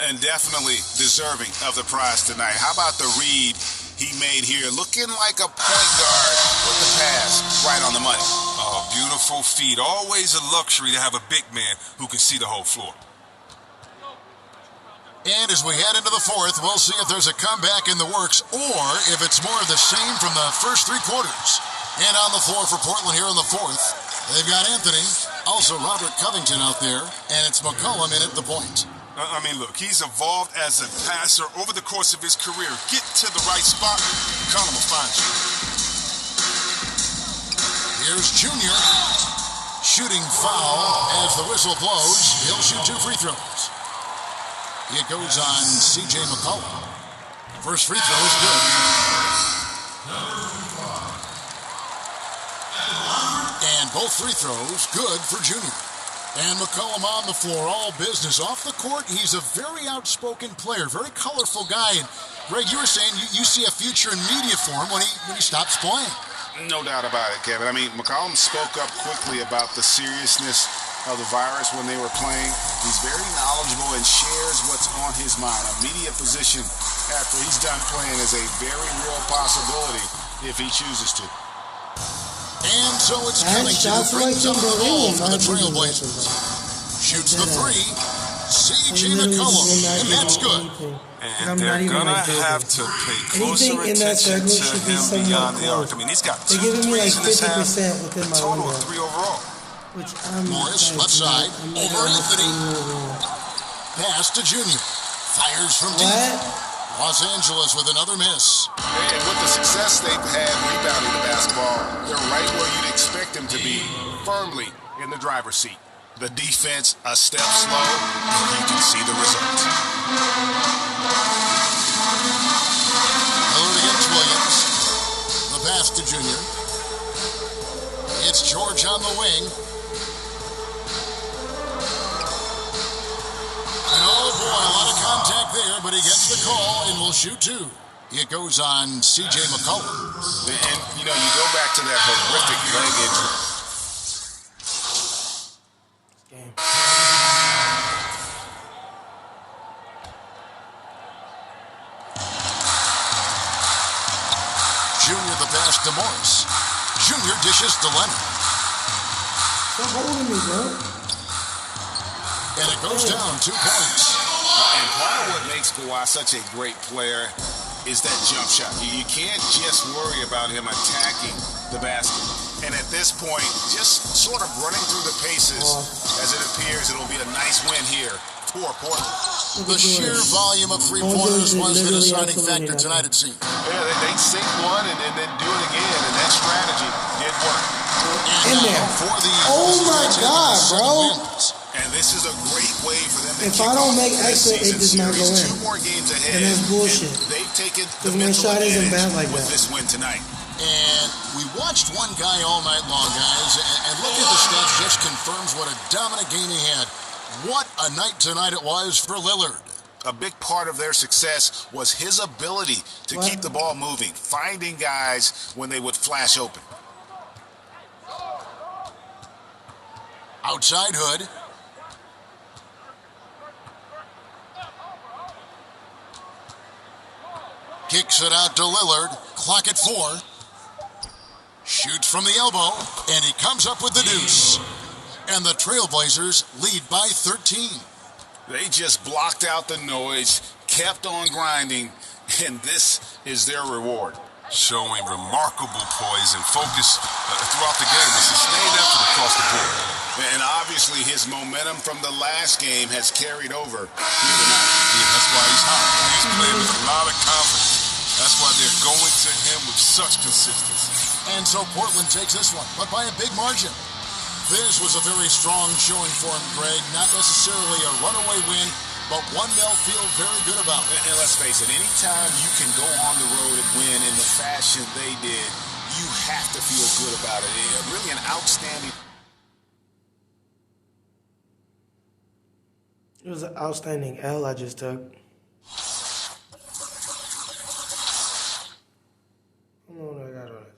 And definitely deserving of the prize tonight. How about the read he made here? Looking like a point guard with the pass right on the money. Oh, beautiful feed. Always a luxury to have a big man who can see the whole floor. And as we head into the fourth, we'll see if there's a comeback in the works or if it's more of the same from the first 3 quarters. And on the floor for Portland here in the fourth, they've got Anthony, also Robert Covington out there, and it's McCollum in at the point. I mean, look, he's evolved as a passer over the course of his career. Get to the right spot, McCollum will find you. Here's Junior. Shooting foul as the whistle blows. He'll shoot 2 free throws. It goes on C.J. McCollum. First free throw is good. And both free throws good for Junior. And McCollum on the floor, all business. Off the court, he's a very outspoken player, very colorful guy. And Greg, you were saying you see a future in media for him when he stops playing. No doubt about it, Kevin. I mean, McCollum spoke up quickly about the seriousness of the virus when they were playing. He's very knowledgeable and shares what's on his mind. A media position after he's done playing is a very real possibility if he chooses to. And so it's coming to brings up the ball for the Trailblazers. Shoots the three. C.J. McCollum, and that's good. And they're gonna have to pay closer attention to him beyond the arc. I mean, he's got 2 threes in his half, a total of 3 overall. Morris, left side, over Anthony. Pass to Junior. Fires from deep. Los Angeles with another miss. And with the success they've had rebounding the basketball, they're right where you'd expect them to be, firmly in the driver's seat. The defense a step slow, and you can see the results. Miller against Williams. The pass to Junior. It's George on the wing. And oh boy, a lot of contact there, but he gets the call and will shoot 2. It goes on C.J. McCollum. And, you know, you go back to that horrific leg injury. Junior the pass to Morris. Junior dishes to Leonard. Stop holding me, bro. And it goes down 2 points. And part of what makes Kawhi such a great player is that jump shot. You can't just worry about him attacking the basket. And at this point, just sort of running through the paces, as it appears it'll be a nice win here for Portland. The sheer volume of three-pointers was the deciding factor tonight, it seemed. Yeah, they sink one and then do it again, and that strategy did work. In there. Oh my God, bro. And this is a great way for them to if I don't make extra, it does not go in. 2 more games ahead. And that's bullshit. They've taken the mental shot isn't bad like with that. this win tonight. And we watched one guy all night long, guys, and look at the stats, just confirms what a dominant game he had. What a night tonight it was for Lillard. A big part of their success was his ability to keep the ball moving, finding guys when they would flash open. Outside Hood. Kicks it out to Lillard. Clock at 4. Shoots from the elbow, and he comes up with the deuce. And the Trailblazers lead by 13. They just blocked out the noise, kept on grinding, and this is their reward. Showing remarkable poise and focus throughout the game. A sustained effort across the board. And obviously his momentum from the last game has carried over here tonight. Yeah, that's why he's hot. He's playing with a lot of confidence. That's why they're going to him with such consistency. And so Portland takes this one, but by a big margin. This was a very strong showing for him, Greg. Not necessarily a runaway win, but one they'll feel very good about. And let's face it, anytime you can go on the road and win in the fashion they did, you have to feel good about it. Really an outstanding... It was an outstanding L I just took. I don't know what I got on this.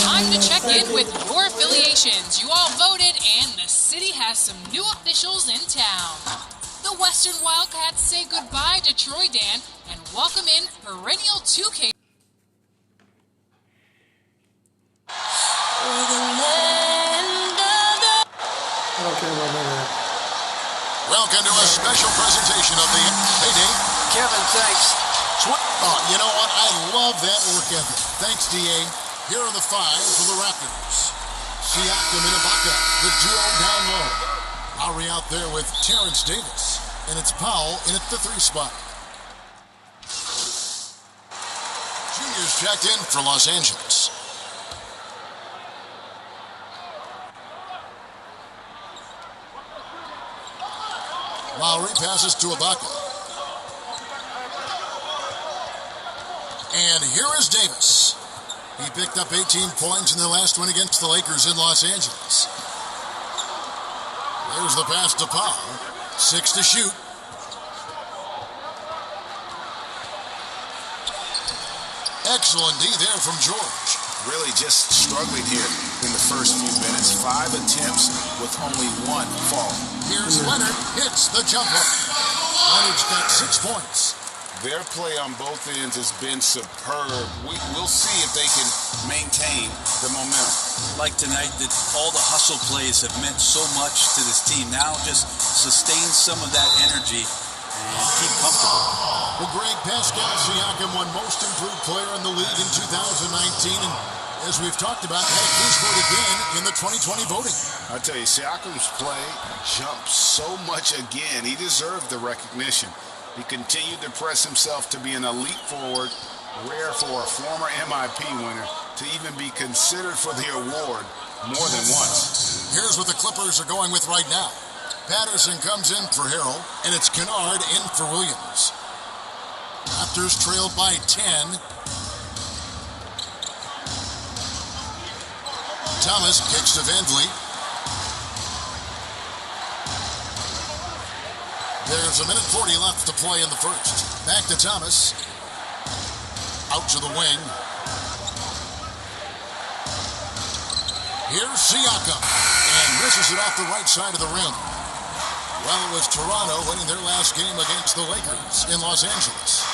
Time to check in with your affiliations. You all voted, and the city has some new officials in town. The Western Wildcats say goodbye to Troy Dan and welcome in perennial 2K. I don't care about none of that. Welcome to a special presentation of the... Hey, Dave. Kevin, thanks. Oh, you know what? I love that work ethic. Thanks, D.A. Here are the 5 for the Raptors. Siakam and Ibaka, the duo down low. Lowry out there with Terrence Davis. And it's Powell in at the 3 spot. Junior's checked in for Los Angeles. Lowry passes to Ibaka. And here is Davis. He picked up 18 points in their last win against the Lakers in Los Angeles. There's the pass to Powell. 6 to shoot. Excellent D there from George. Really just struggling here in the first few minutes. 5 attempts with only 1 fall. Here's Leonard. Hits the jumper. Leonard's got 6 points. Their play on both ends has been superb. We'll see if they can maintain the momentum. Like tonight, that all the hustle plays have meant so much to this team. Now just sustain some of that energy and keep comfortable. Well, Greg, Pascal Siakam won Most Improved Player in the league in 2019, and as we've talked about, had a cruise vote again in the 2020 voting. I tell you, Siakam's play jumped so much again. He deserved the recognition. He continued to press himself to be an elite forward, rare for a former MIP winner to even be considered for the award more than once. Here's what the Clippers are going with right now. Patterson comes in for Harrell, and it's Kennard in for Williams. Raptors trailed by 10. Thomas kicks to Van Vliet. There's 1:40 left to play in the first. Back to Thomas. Out to the wing. Here's Siakam. And misses it off the right side of the rim. Well, it was Toronto winning their last game against the Lakers in Los Angeles.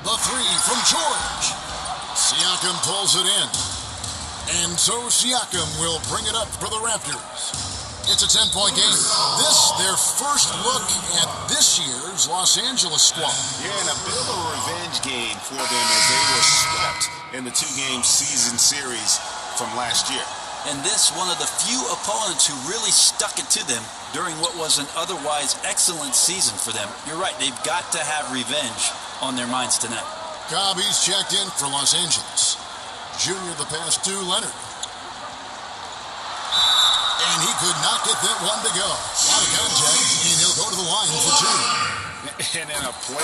The three from George. Siakam pulls it in. And so Siakam will bring it up for the Raptors. It's a 10-point game. This, their first look at this year's Los Angeles squad. Yeah, and a bit of a revenge game for them as they were swept in the 2-game season series from last year. And this, one of the few opponents who really stuck it to them during what was an otherwise excellent season for them. You're right, they've got to have revenge on their minds tonight. Cobbie's checked in for Los Angeles. Junior the pass to Leonard. And he could not get that one to go. Out of contact, and he'll go to the line for 2. And then a player...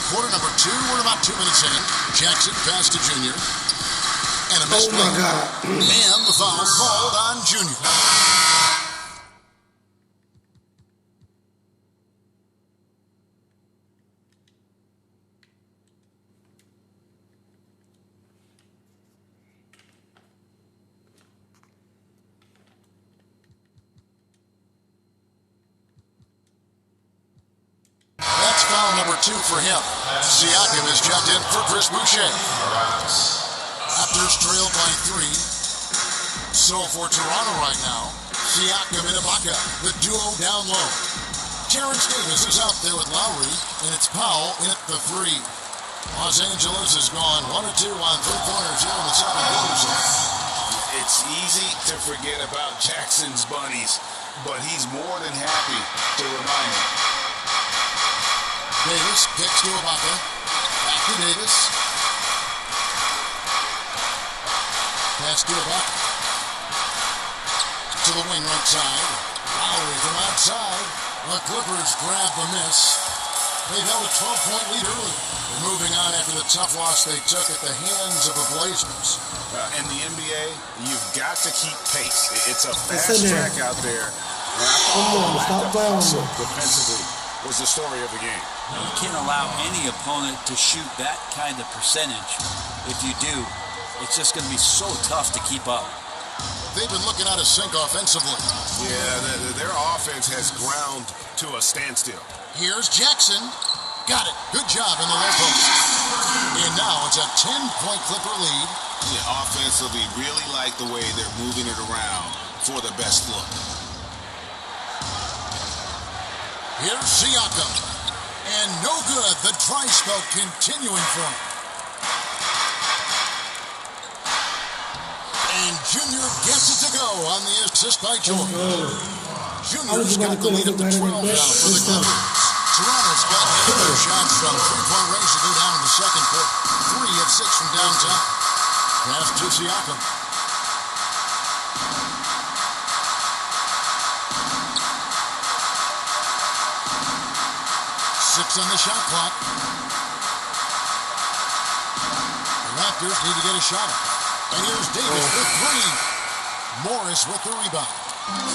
Quarter number 2, we're about 2 minutes in. Jackson pass to Junior. And a missed my God. And the foul called on Junior. That's foul number 2 for him. Siakam is checked in for Chris Boucher. Raptors trailed by 3. So for Toronto right now, Siakam and Ibaka, the duo down low. Terrence Davis is out there with Lowry, and it's Powell in at the 3. Los Angeles has gone 1 or 2 on 3-pointers here in the second quarter. It's easy to forget about Jackson's bunnies, but he's more than happy to remind them. Davis kicks to Ibaka. Back to Davis. Pass to Ibaka. To the wing right side. Lowry from outside. The Clippers grab the miss. They held a 12-point lead early. They're moving on after the tough loss they took at the hands of the Blazers. In the NBA, you've got to keep pace. It's a fast track out there. Stop playing. Defensively was the story of the game. You can't allow any opponent to shoot that kind of percentage. If you do, it's just going to be so tough to keep up. They've been looking out of sync offensively. Yeah, their offense has ground to a standstill. Here's Jackson. Got it. Good job in the low post. And now it's a 10-point Clipper lead. Yeah, offensively, really like the way they're moving it around for the best look. Here's Siakam. And no good. The dry spell continuing for him. And Junior gets it to go on the assist by George. Junior's got the lead up to 12 now for the Clippers. Toronto's got another shot from three-point range to go down in the second quarter. 3 of 6 from downtown. Pass to Siakam. Six on the shot clock. The Raptors need to get a shot up. And here's Davis with 3. Morris with the rebound.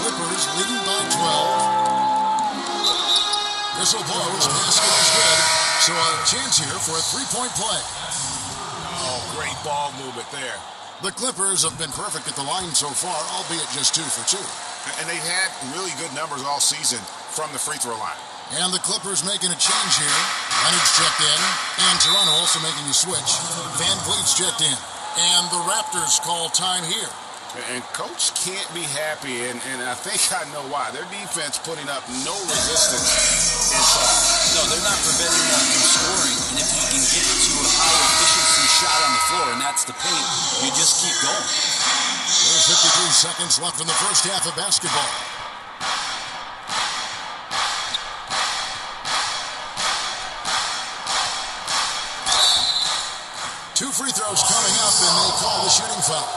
Clippers leading by 12. Whistle blows. Basket is good. So a chance here for a three-point play. Oh, great ball movement there. The Clippers have been perfect at the line so far, albeit just 2 for 2. And they've had really good numbers all season from the free throw line. And the Clippers making a change here. Leonard's checked in. And Toronto also making a switch. Van Vliet's checked in. And the Raptors call time here. And Coach can't be happy, and I think I know why. Their defense putting up no resistance inside. No, they're not preventing them from scoring. And if you can get to a high-efficiency shot on the floor, and that's the paint, you just keep going. There's 53 seconds left in the first half of basketball. Two free throws coming up, and they call the shooting foul.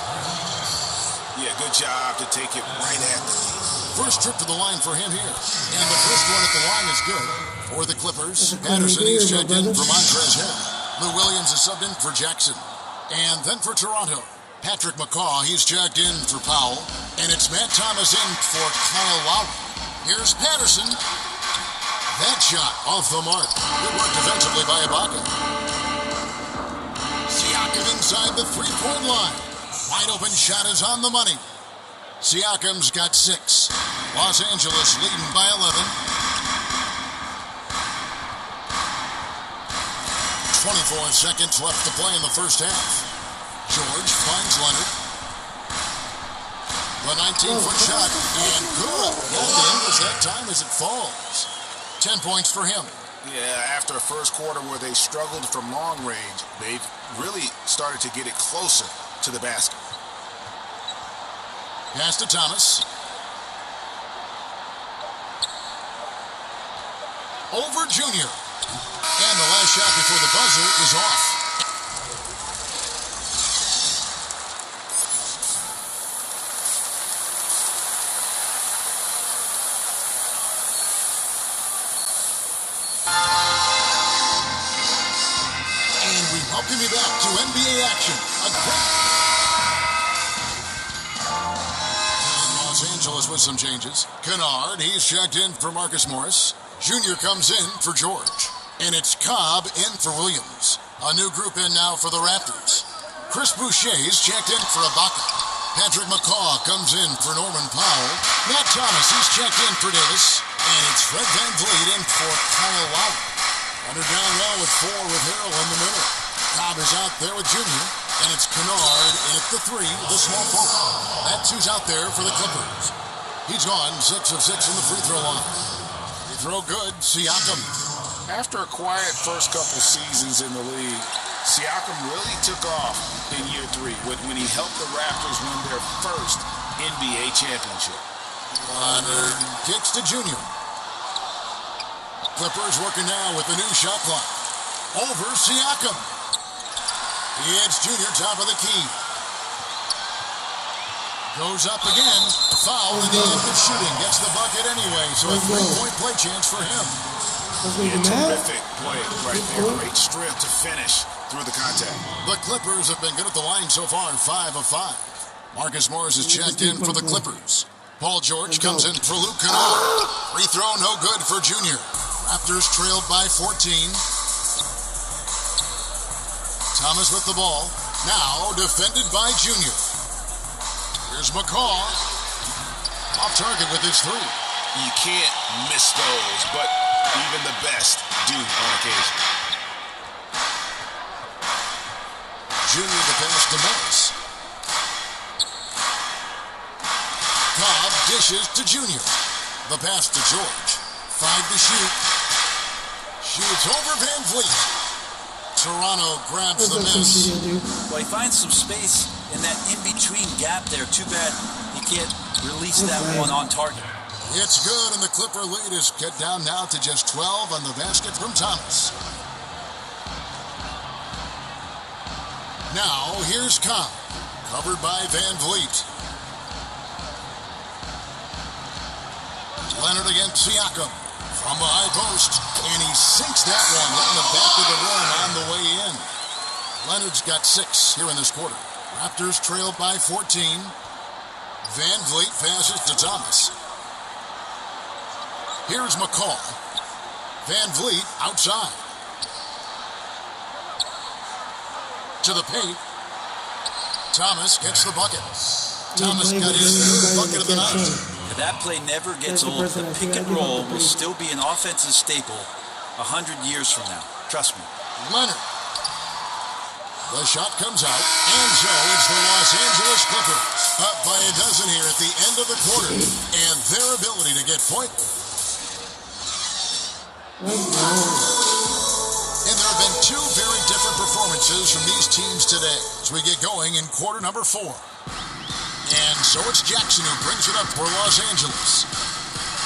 Yeah, good job to take it right at the knee. First trip to the line for him here. And the first one at the line is good for the Clippers. Patterson, he's checked in for Montrezl Harrell. Lou Williams is subbed in for Jackson. And then for Toronto, Patrick McCaw, he's checked in for Powell. And it's Matt Thomas in for Kyle Lowry. Here's Patterson. That shot off the mark. Good work defensively by Ibaka. Siakam inside the three-point line. Wide open shot is on the money. Siakam's got 6. Los Angeles leading by 11. 24 seconds left to play in the first half. George finds Leonard. The 19-foot shot, and good. At the end was that time as it falls. 10 points for him. Yeah, after a first quarter where they struggled from long range, they've really started to get it closer to the basket. Pass to Thomas. Over Junior. And the last shot before the buzzer is off. And we welcome you back to NBA action. Los Angeles with some changes. Kennard, he's checked in for Marcus Morris. Junior comes in for George. And it's Cobb in for Williams. A new group in now for the Raptors. Chris Boucher's checked in for Ibaka. Patrick McCaw comes in for Norman Powell. Matt Thomas, he's checked in for Davis. And it's Fred Van Vliet in for Kyle Lowry. Under down low with 4 with Harrell in the middle. Cobb is out there with Junior. And it's Kennard in at the 3, the small forward. That's who's out there for the Clippers. He's gone 6 of 6 from the free throw line. Free throw good, Siakam. After a quiet first couple seasons in the league, Siakam really took off in year 3 when he helped the Raptors win their first NBA championship. Leonard kicks to Junior. Clippers working now with the new shot clock. Over Siakam. It's Junior, top of the key. Goes up again. Foul in the end of shooting. Gets the bucket anyway, so a 3-point play chance for him. Terrific play right there. Great strength to finish through the contact. The Clippers have been good at the line so far in 5 of 5. Marcus Morris is checked in for the Clippers. Paul George comes in for Luke Kennard. Free throw no good for Junior. Raptors trailed by 14. Thomas with the ball. Now defended by Junior. Here's McCaw. Off target with his 3. You can't miss those, but even the best do on occasion. Junior the pass to Morris. Cobb dishes to Junior. The pass to George. 5 to shoot. Shoots over Van Vliet. Toronto grabs the miss. Well, he finds some space in that in-between gap there. Too bad he can't release that one on target. It's good, and the Clipper lead is cut down now to just 12 on the basket from Thomas. Now, here's Khan, covered by Van Vliet. Leonard against Siakam from the high post, and he sinks that one, hitting the back of the rim on the way in. Leonard's got 6 here in this quarter. Raptors trailed by 14. Van Vliet passes to Thomas. Here's McCall. Van Vliet outside. To the paint. Thomas gets the bucket. Thomas got his third bucket of the night. That play never gets old. The pick and roll will still be an offensive staple 100 years from now. Trust me. Leonard. The shot comes out, and so it's the Los Angeles Clippers up by a dozen here at the end of the quarter, and their ability to get points. And there have been 2 very different performances from these teams today as we get going in quarter number 4. And so it's Jackson who brings it up for Los Angeles.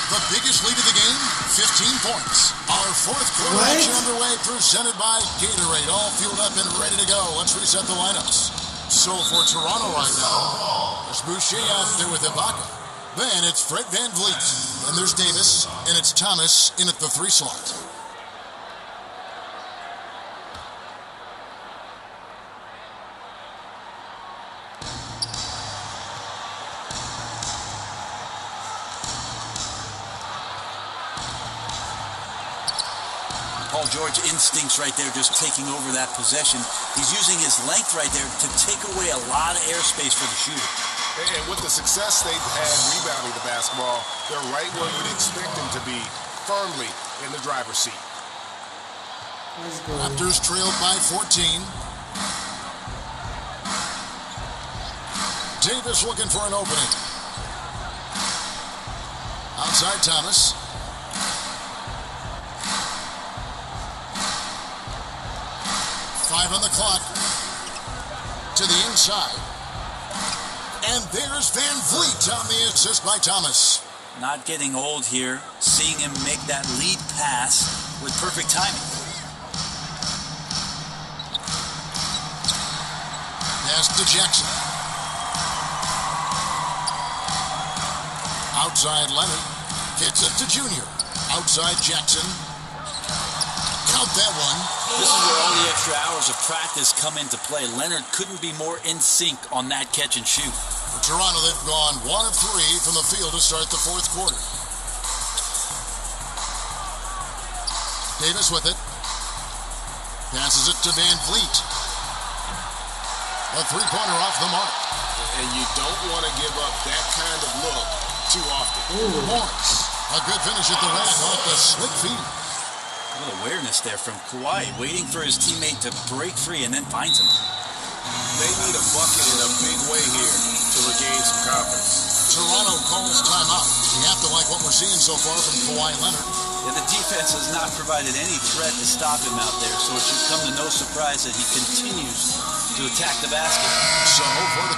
The biggest lead of the game, 15 points. Our 4th quarter action underway, presented by Gatorade. All fueled up and ready to go. Let's reset the lineups. So for Toronto right now, there's Boucher out there with Ibaka. Then it's Fred Van Vliet. And there's Davis. And it's Thomas in at the 3 slot. Paul George instincts right there, just taking over that possession. He's using his length right there to take away a lot of airspace for the shooter. And with the success they've had rebounding the basketball, they're right where you'd expect them to be, firmly in the driver's seat. Raptors trailed by 14. Davis looking for an opening. Outside Thomas. Five on the clock. To the inside. And there's Van Vliet on the assist by Thomas. Not getting old here. Seeing him make that lead pass with perfect timing. Pass to Jackson. Outside Leonard. Gets it to Junior. Outside Jackson. Count that one. This is where all the extra hours of practice come into play. Leonard couldn't be more in sync on that catch and shoot. For Toronto, they've gone 1 of 3 from the field to start the 4th quarter. Davis with it. Passes it to Van Vliet. A 3-pointer off the mark. And you don't want to give up that kind of look too often. Morris. A good finish at the rack off the slick feet. What awareness there from Kawhi, waiting for his teammate to break free and then finds him. They need a bucket in a big way here to regain some confidence. Toronto calls timeout. You have to like what we're seeing so far from Kawhi Leonard. Yeah, the defense has not provided any threat to stop him out there, so it should come to no surprise that he continues to attack the basket. So for the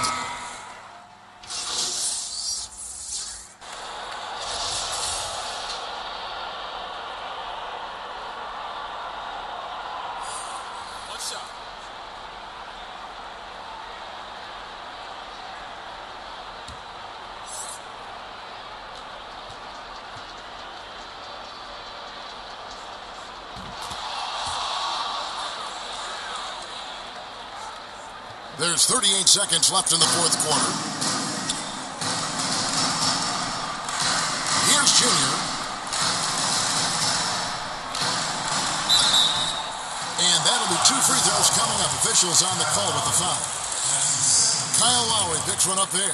There's 38 seconds left in the 4th quarter. Here's Junior. And that'll be 2 free throws coming up. Officials on the call with the foul. Kyle Lowry picks one up there.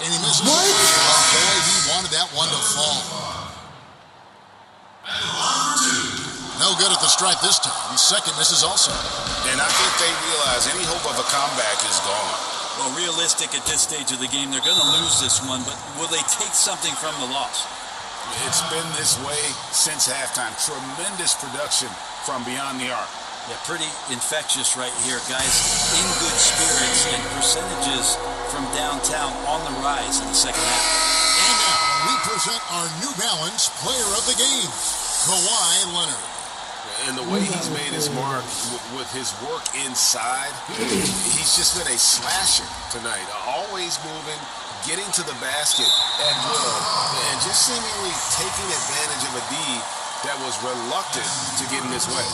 And he misses. What? Boy, he wanted that one to fall. No good at the stripe this time. Second misses also. And I think they realize any hope of a comeback is gone. Well, realistic at this stage of the game, they're going to lose this one, but will they take something from the loss? It's been this way since halftime. Tremendous production from beyond the arc. Yeah, pretty infectious right here, guys. In good spirits and percentages from downtown on the rise in the second half. And now we present our New Balance Player of the Game, Kawhi Leonard. And the way he's made his mark with his work inside, he's just been a slasher tonight. Always moving, getting to the basket at will, and just seemingly taking advantage of a D that was reluctant to get in his way.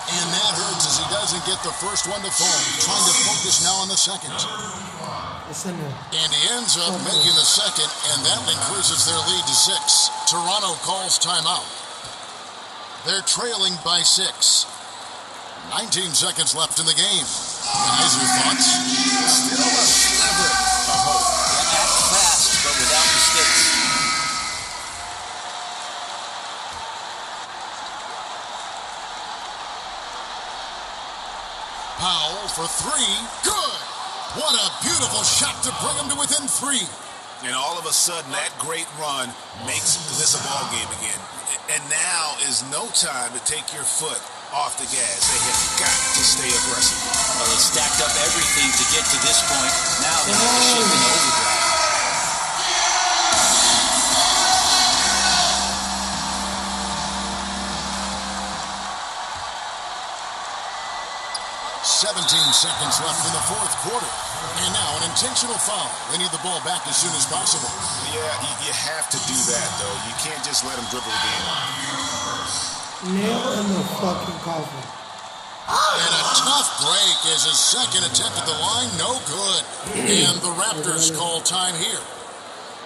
And that hurts as he doesn't get the first one to fall. Trying to focus now on the second. And he ends up making the second, and that increases their lead to 6. Toronto calls timeout. They're trailing by 6. 19 seconds left in the game. Guys, your thoughts? Still a sliver of hope. Act fast, but without mistakes. Powell for 3. Good! What a beautiful shot to bring him to within 3. And all of a sudden, that great run makes this a ball game again. And now is no time to take your foot off the gas. They have got to stay aggressive. Well, they stacked up everything to get to this point. Now they have to shift into overdrive. 17 seconds left in the fourth quarter. And now an intentional foul. They need the ball back as soon as possible. Yeah, you have to do that, though. You can't just let them dribble the game on. Nail in the fucking coffin. And a tough break as his second attempt at the line, no good. And the Raptors call time here.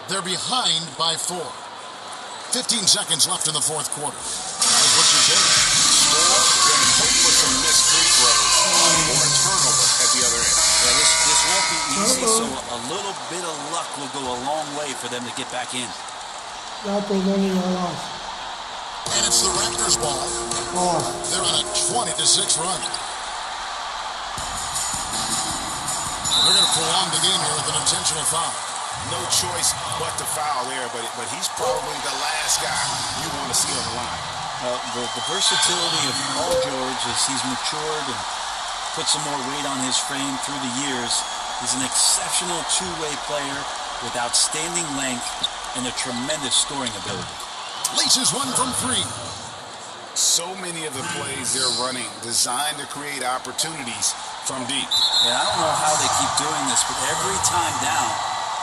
They're behind by 4. 15 seconds left in the fourth quarter. That's what you take. Score, then hope for some missed free throws or a turnover at the other end. Yeah, this won't be easy, so a little bit of luck will go a long way for them to get back in. Y'all prolonging your loss. And it's the Raptors' ball. Oh. They're on a 20-6 run. They're going to prolong the game here with an intentional foul. No choice but to foul there, but he's probably the last guy you want to see on the line. The versatility of Paul George as he's matured and put some more weight on his frame through the years. He's an exceptional two-way player with outstanding length and a tremendous scoring ability. Laces one from 3. So many of the plays they're running designed to create opportunities from deep. And I don't know how they keep doing this, but every time down,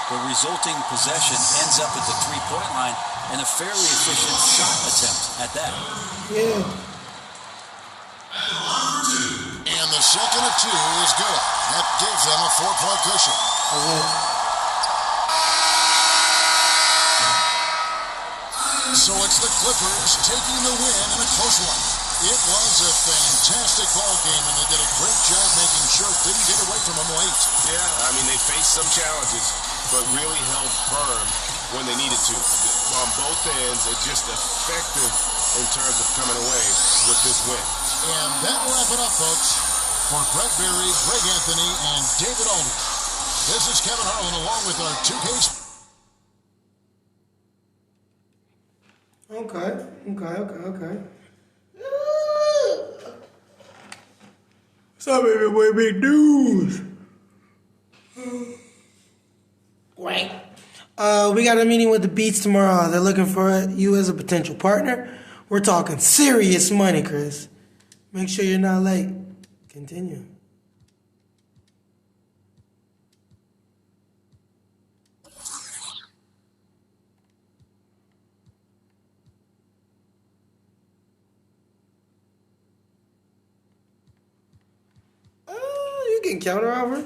the resulting possession ends up at the three-point line and a fairly efficient shot attempt at that. Yeah. And the second of 2 is good. That gives them a 4-point cushion. So it's the Clippers taking the win in a close one. It was a fantastic ball game, and they did a great job making sure it didn't get away from them late. Yeah, I mean, they faced some challenges, but really held firm when they needed to. On both ends, it's just effective in terms of coming away with this win. And that'll wrap it up, folks. For Brett Berry, Greg Anthony, and David Alden, this is Kevin Harlan along with our 2K. Okay. What's up, baby boy, big dudes? Great. We got a meeting with the Beats tomorrow. They're looking for you as a potential partner. We're talking serious money, Chris. Make sure you're not late. Continue. You can counter over.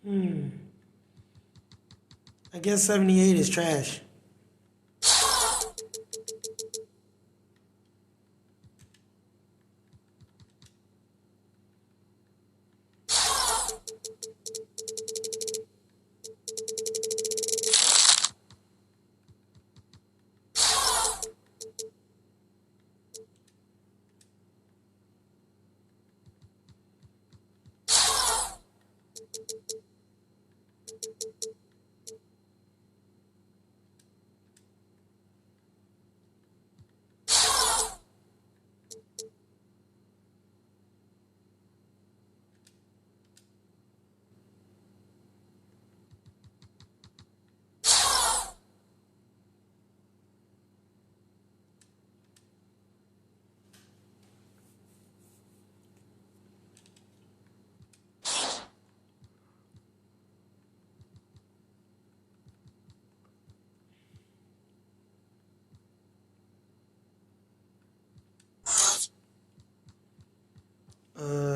I guess 78 is trash.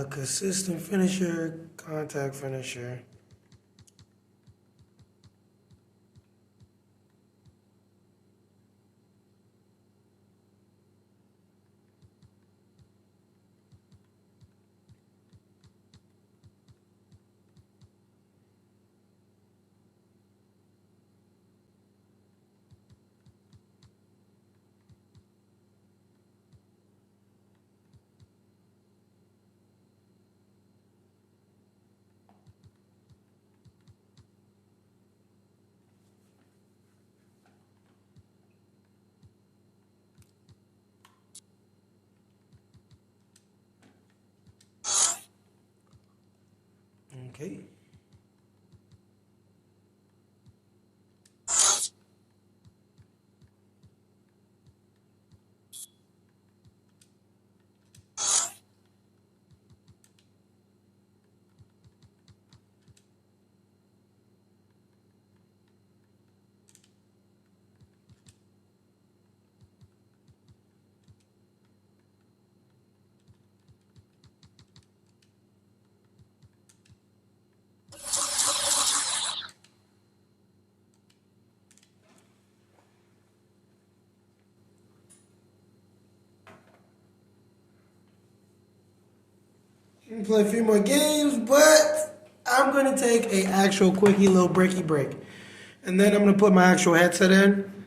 Consistent finisher, contact finisher. Okay. I'm gonna play a few more games, but I'm gonna take a actual quickie little breaky break. And then I'm gonna put my actual headset in.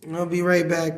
And I'll be right back.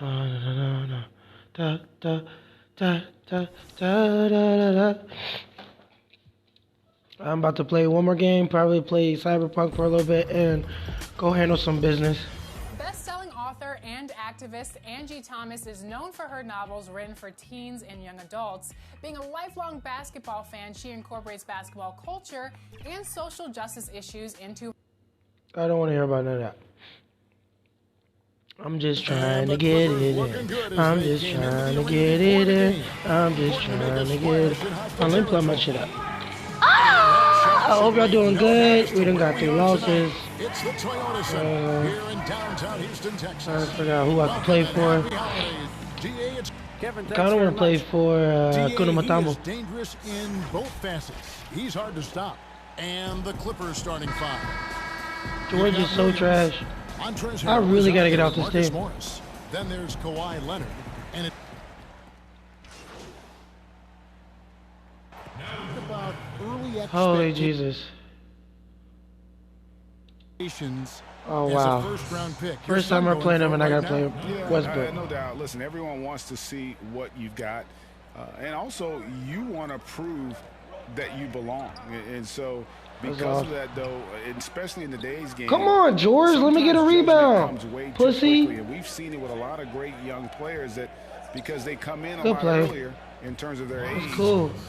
Da, da, da, da, da, da, da. I'm about to play one more game, probably play Cyberpunk for a little bit, and go handle some business. Best-selling author and activist Angie Thomas is known for her novels written for teens and young adults. Being a lifelong basketball fan, she incorporates basketball culture and social justice issues into... I don't want to hear about none of that. I'm just trying to get it in. I'm just trying to get it in. I'm just trying to get it in. Oh, let me plug my shit up. I hope y'all doing good. We done got 3 losses. It's the Toyota Center here in downtown Houston, Texas. I figure out who I can play for. Kind of want to play for Kuna Matambo. Dangerous in both facets. He's hard to stop. And the Clippers starting 5. George is so trash. I really got to get out this team. Morris. Then there's Kawhi Leonard. And about early holy Jesus. Oh, wow. First time I'm playing him, and I got to play Westbrook. No doubt. Listen, everyone wants to see what you've got. And also, you want to prove that you belong. And so, because of that, though, especially in today's game. Come on, George. Let me get a rebound. Pussy. And we've seen it with a lot of great young players that because they come in a lot earlier in terms of their age,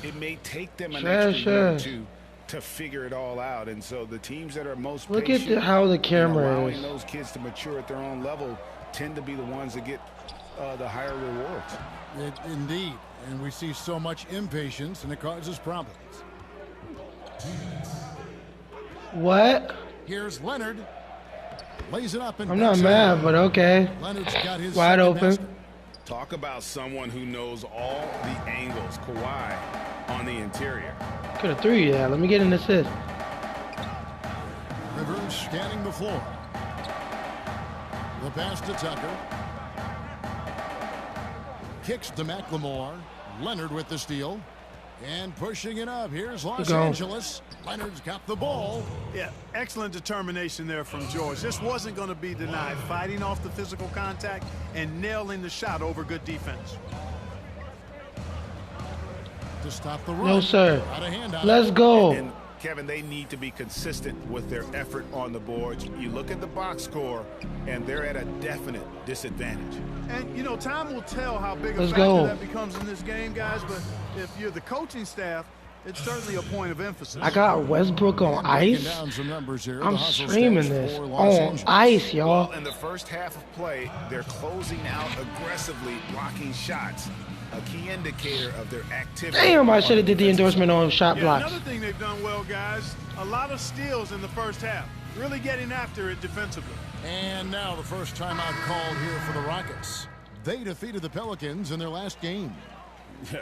it may take them an extra year or two to figure it all out. And so the teams that are most patient, look at how the camera allowing is. those kids to mature at their own level tend to be the ones that get the higher rewards. Indeed. And we see so much impatience, and it causes problems. What? Here's Leonard. Lays it up and I'm not mad, but okay. Leonard's got his wide open. basket. Talk about someone who knows all the angles. Kawhi on the interior. Could have threw you that. Let me get an assist. Rivers scanning the floor. The pass to Tucker. Kicks to McLemore. Leonard with the steal. And pushing it up. Here's Los Angeles. Leonard's got the ball. Yeah, excellent determination there from George. This wasn't going to be denied. Fighting off the physical contact and nailing the shot over good defense. To stop the run. No, sir. Let's go. And Kevin, they need to be consistent with their effort on the boards. You look at the box score, and they're at a definite disadvantage. And, you know, time will tell how big a Let's factor go. that becomes in this game, guys. But if you're the coaching staff, it's certainly a point of emphasis. I got Westbrook on ice. I'm streaming this on ice, y'all. Well, in the first half of play, they're closing out aggressively, blocking shots. A key indicator of their activity. Damn, I should have did the endorsement on shot blocks. Another thing they've done well, guys, a lot of steals in the first half. Really getting after it defensively. And now the first timeout called here for the Rockets. They defeated the Pelicans in their last game.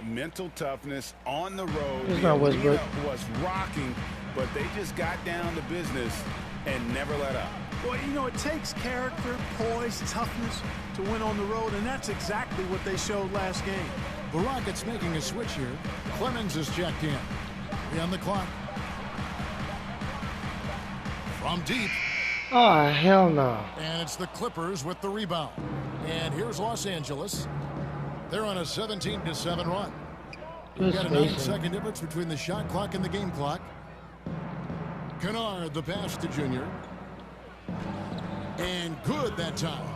Mental toughness on the road. It's not Westbrook. Was rocking, but they just got down to business and never let up. Well, you know, it takes character, poise, toughness to win on the road, and that's exactly what they showed last game. The Rockets making a switch here. Clemens is checked in. On the clock. From deep. Oh, hell no. And it's the Clippers with the rebound. And here's Los Angeles. They're on a 17-7 run. We've got a 9-second difference between the shot clock and the game clock. Kennard, the pass to Junior. And good that time.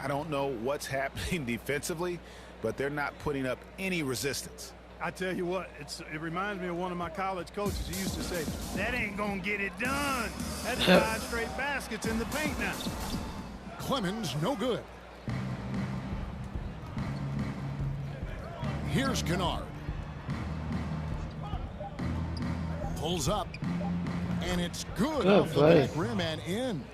I don't know what's happening defensively, but they're not putting up any resistance. I tell you what, it reminds me of one of my college coaches. He used to say, that ain't going to get it done. That's 5 straight baskets in the paint now. Clemens, no good. Here's Kennard. Pulls up. And it's good off the back rim and in.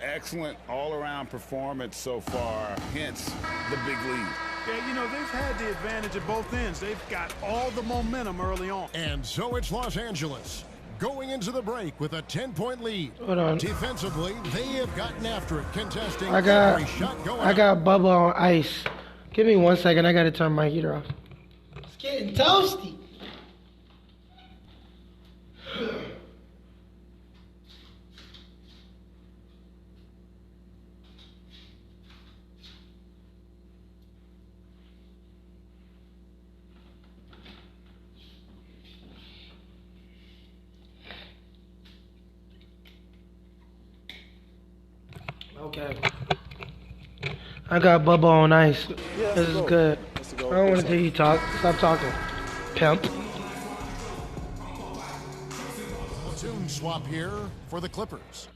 Excellent all-around performance so far, hence the big lead. Yeah, you know, they've had the advantage at both ends. They've got all the momentum early on. And so it's Los Angeles going into the break with a 10-point lead. Hold on. Defensively, they have gotten after it, contesting I got Bubba on ice. Give me 1 second. I got to turn my heater off. It's getting toasty. Okay. I got Bubba on ice. This is good. I don't want to hear you talk. Stop talking. Pimp. Platoon swap here for the Clippers.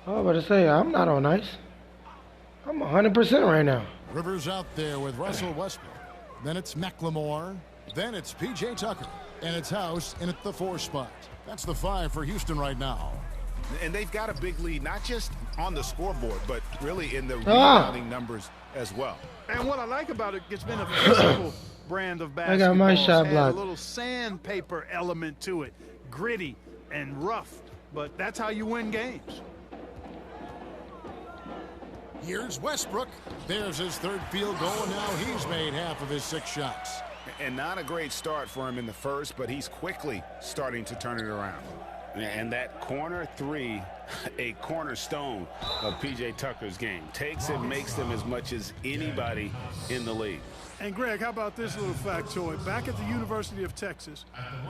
I was about to say, I'm not on ice. I'm 100% right now. Rivers out there with Russell Westbrook. Then it's McLemore. Then it's P.J. Tucker. And it's House in at the 4 spot. That's the 5 for Houston right now. And they've got a big lead, not just on the scoreboard, but really in the rebounding numbers as well. And what I like about it, it's been a physical brand of basketball. I got my shot blocked. A little sandpaper element to it, gritty and rough, but that's how you win games. Here's Westbrook. There's his 3rd field goal, and now he's made half of his 6 shots. And not a great start for him in the first, but he's quickly starting to turn it around. And that corner 3, a cornerstone of P.J. Tucker's game. Takes it, makes them as much as anybody in the league. And Greg, how about this little factoid? Back at the University of Texas,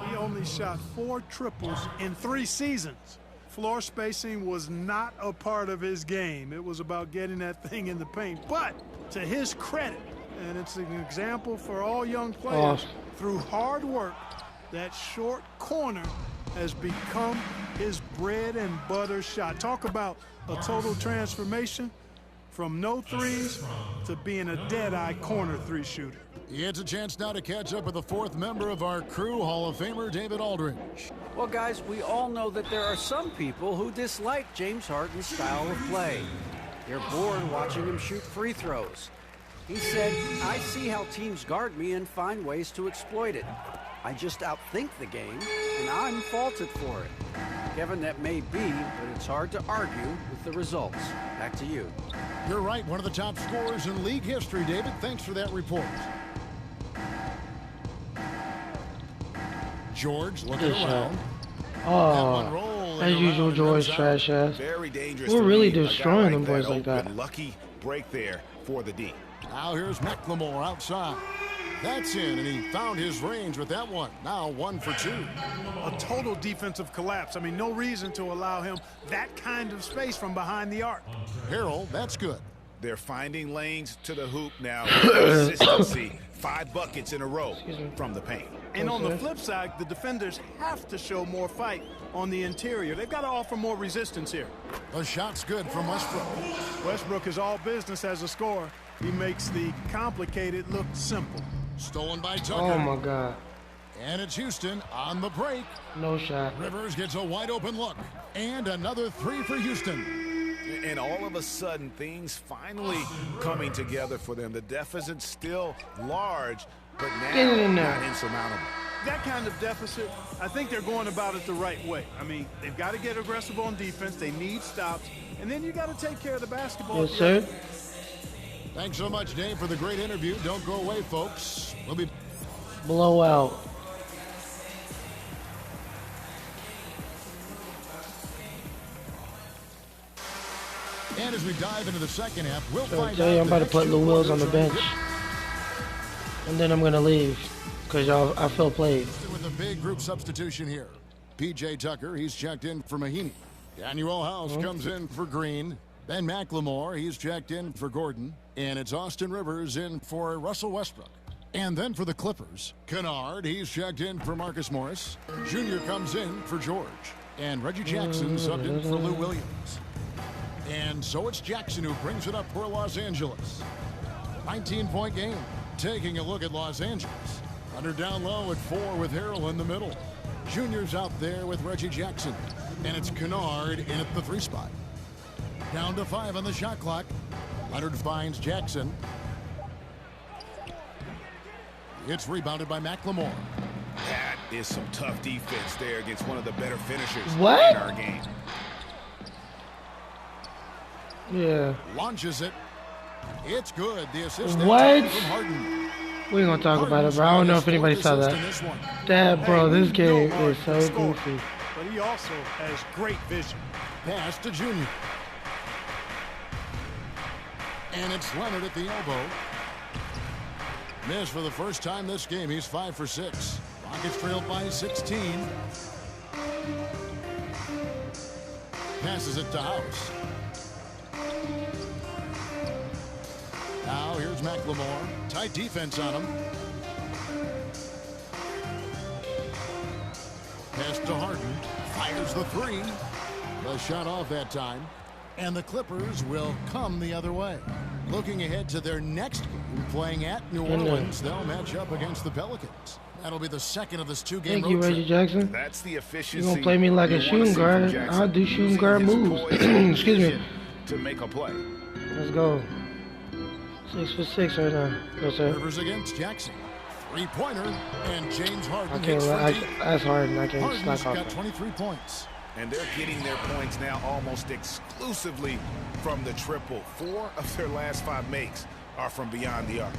he only shot 4 triples in 3 seasons. Floor spacing was not a part of his game. It was about getting that thing in the paint. But to his credit, and it's an example for all young players, through hard work, that short corner has become his bread and butter shot. Talk about a total transformation from no threes to being a dead-eye corner 3 shooter. It's a chance now to catch up with the 4th member of our crew, Hall of Famer David Aldridge. Well, guys, we all know that there are some people who dislike James Harden's style of play. They're bored watching him shoot free throws. He said, I see how teams guard me and find ways to exploit it. I just outthink the game, and I'm faulted for it. Kevin, that may be, but it's hard to argue with the results. Back to you. You're right, one of the top scorers in league history, David. Thanks for that report. George looking around. Oh, as usual, George trash ass. Very dangerous. We're really destroying them boys like that. Lucky break there for the D. Now here's McLemore outside. That's in, and he found his range with that one. Now 1 for 2. A total defensive collapse. I mean, no reason to allow him that kind of space from behind the arc. Harrell, that's good. They're finding lanes to the hoop now. Consistency. 5 buckets in a row from the paint. And on the flip side, the defenders have to show more fight on the interior. They've got to offer more resistance here. The shot's good from Westbrook. Westbrook is all business as a scorer. He makes the complicated look simple. Stolen by Tucker. Oh, my God. And it's Houston on the break. No shot. Rivers gets a wide open look. And another 3 for Houston. And all of a sudden, things finally coming together for them. The deficit's still large, but now not insurmountable. That kind of deficit, I think they're going about it the right way. I mean, they've got to get aggressive on defense. They need stops. And then you got to take care of the basketball. Yes, sir. Thanks so much, Dave, for the great interview. Don't go away, folks. We'll be blowout. And as we dive into the second half, we'll find out. I'm about to put Lou Wills on the bench. And then I'm going to leave because I feel played. With a big group substitution here. P.J. Tucker, he's checked in for Mahinmi. Daniel House comes in for Green. Ben McLemore, he's checked in for Gordon. And it's Austin Rivers in for Russell Westbrook. And then for the Clippers, Kennard, he's checked in for Marcus Morris. Jr. comes in for George. And Reggie Jackson subbed in for Lou Williams. And so it's Jackson who brings it up for Los Angeles. 19-point game. Taking a look at Los Angeles. Under down low at 4 with Harrell in the middle. Junior's out there with Reggie Jackson. And it's Kennard in at the 3 spot. Down to 5 on the shot clock. Leonard finds Jackson. It's rebounded by McLemore. That is some tough defense there against one of the better finishers in our game. Yeah. Launches it. It's good. The assist from Harden. We ain't gonna talk about it, bro. I don't know if anybody saw that. Dad, bro, this game is so goofy. But he also has great vision. Pass to Junior. And it's Leonard at the elbow. Missed for the first time this game. He's 5 for 6. Rockets trailed by 16. passes it to House. Now here's McLemore. Tight defense on him. Pass to Harden. Fires the three. The shot off that time. And the Clippers will come the other way. Looking ahead to their next game, playing at New Orleans, they'll match up against the Pelicans. That'll be the second of this two-game road trip. Thank you, Reggie Jackson. That's the efficiency. You're going to play me like a shooting guard. I'll do shooting guard moves. Excuse me. To make a play. Let's go. 6 for 6 right now. Yes, sir. Rivers against Jackson. Three-pointer, and James Harden I can't. That's Harden. I can't slack off. Got 23 points. And they're getting their points now almost exclusively from the triple. 4 of their last 5 makes are from beyond the arc.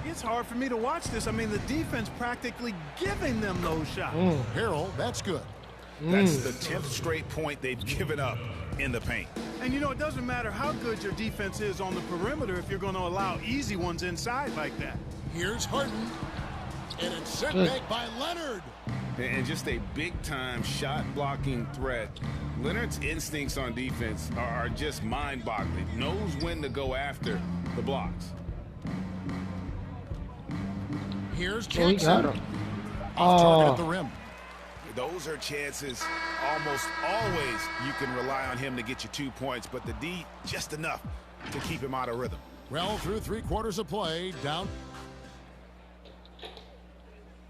It's hard for me to watch this. I mean, the defense practically giving them those shots. Harold, that's good. That's the 10th straight point they've given up in the paint. And, you know, it doesn't matter how good your defense is on the perimeter if you're going to allow easy ones inside like that. Here's Harden. And it's sent back by Leonard. And just a big-time shot-blocking threat. Leonard's instincts on defense are just mind-boggling. Knows when to go after the blocks. Here's Jackson. Got him. Target at the rim. Those are chances almost always you can rely on him to get you 2 points, but the D just enough to keep him out of rhythm. Well, through 3 quarters of play, down.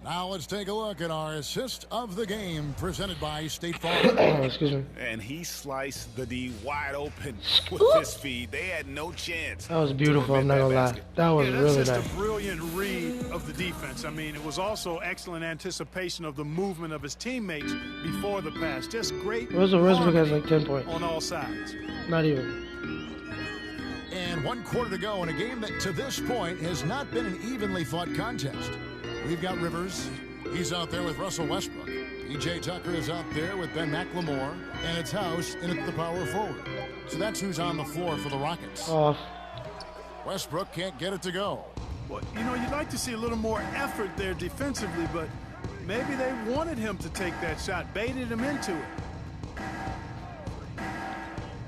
Now let's take a look at our assist of the game presented by State Farm. Excuse me. And he sliced the D wide open with his feed. They had no chance. That was beautiful, I'm not going to lie. That was really nice. That's just a brilliant read of the defense. I mean, it was also excellent anticipation of the movement of his teammates before the pass. Just great. Russell Westbrook has like 10 points. On all sides. Not even. And 1 quarter to go in a game that to this point has not been an evenly fought contest. We've got Rivers. He's out there with Russell Westbrook. PJ Tucker is out there with Ben McLemore. And it's House in at the power forward. So that's who's on the floor for the Rockets. Westbrook can't get it to go. Well, you know, you'd like to see a little more effort there defensively, but maybe they wanted him to take that shot, baited him into it.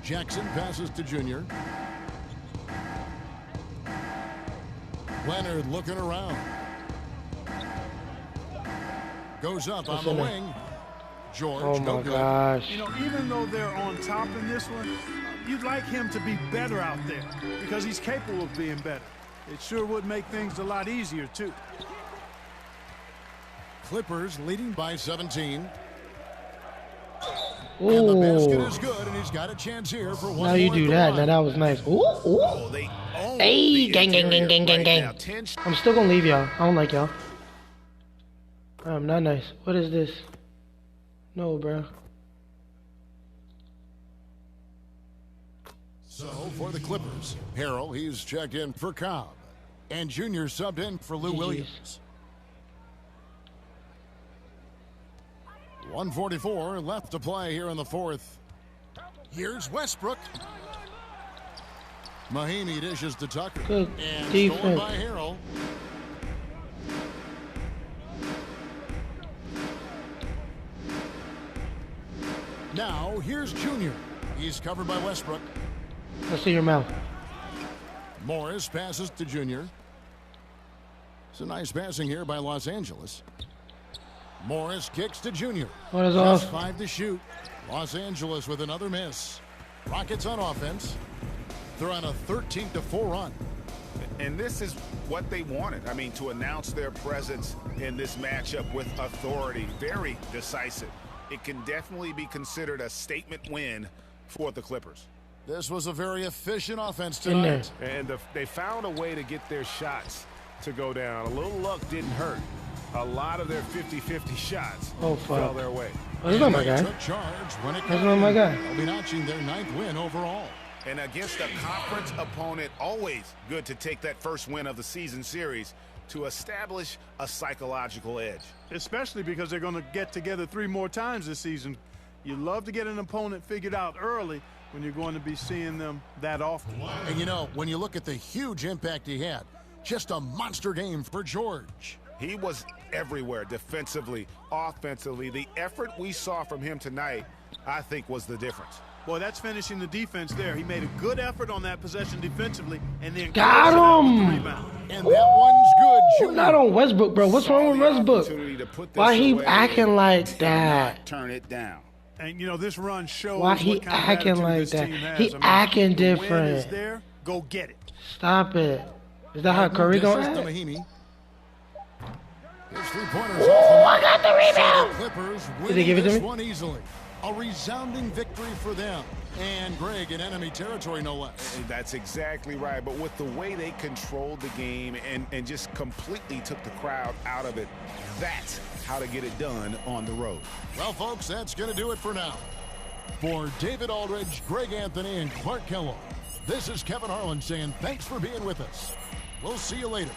Jackson passes to Junior. Leonard looking around. Goes up on the wing. George, oh my gosh. You know, even though they're on top in this one, you'd like him to be better out there because he's capable of being better. It sure would make things a lot easier, too. Clippers leading by 17. Ooh. And the basket is good, and he's got a chance here for one. Now you do that. Now that was nice. Ooh, ooh. Hey, gang, gang, gang, gang, gang, gang. I'm still going to leave y'all. I don't like y'all. Not nice. What is this? No, bro. So for the Clippers, Harrell, he's checked in for Cobb. And Junior subbed in for Lou Williams. 1:44 left to play here in the fourth. Here's Westbrook. Mahimi dishes to Tucker. Good and defense. stolen by Harrell. Now, here's Junior. He's covered by Westbrook. Let's see your mouth. Morris passes to Junior. It's a nice passing here by Los Angeles. Morris kicks to Junior. What is Just off? 5 to shoot. Los Angeles with another miss. Rockets on offense. They're on a 13-4 run. And this is what they wanted. I mean, to announce their presence in this matchup with authority. Very decisive. It can definitely be considered a statement win for the Clippers. This was a very efficient offense tonight. And they found a way to get their shots to go down. A little luck didn't hurt. A lot of their 50-50 shots fell their way. Oh, that's not my guy. Took charge when it That's not my guy. They'll be notching their 9th win overall. And against a conference opponent, always good to take that first win of the season series to establish a psychological edge. Especially because they're going to get together 3 more times this season. You love to get an opponent figured out early when you're going to be seeing them that often. And you know, when you look at the huge impact he had, just a monster game for George. He was everywhere defensively, offensively. The effort we saw from him tonight, I think, was the difference. Boy, that's finishing the defense there. He made a good effort on that possession defensively, and then got him. Rebound. And that one's good, Junior. Not on Westbrook, bro. What's wrong with Westbrook? Why he acting like that? Turn it down. And you know this run shows why he what kind of acting like this that. team has. He acting the win different. is there. Go get it. Stop it. Is that how Curry gonna act? His three-pointers Oh, I got the rebound. So the Clippers Did they give it to this me? one easily. A resounding victory for them. And Greg in enemy territory, no less. That's exactly right. But with the way they controlled the game and just completely took the crowd out of it, that's how to get it done on the road. Well, folks, that's going to do it for now. For David Aldridge, Greg Anthony, and Clark Kellogg, this is Kevin Harlan saying thanks for being with us. We'll see you later.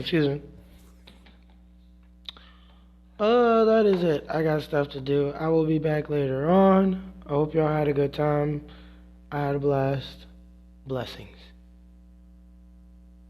Excuse me. That is it. I got stuff to do. I will be back later on. I hope y'all had a good time. I had a blast. Blessings.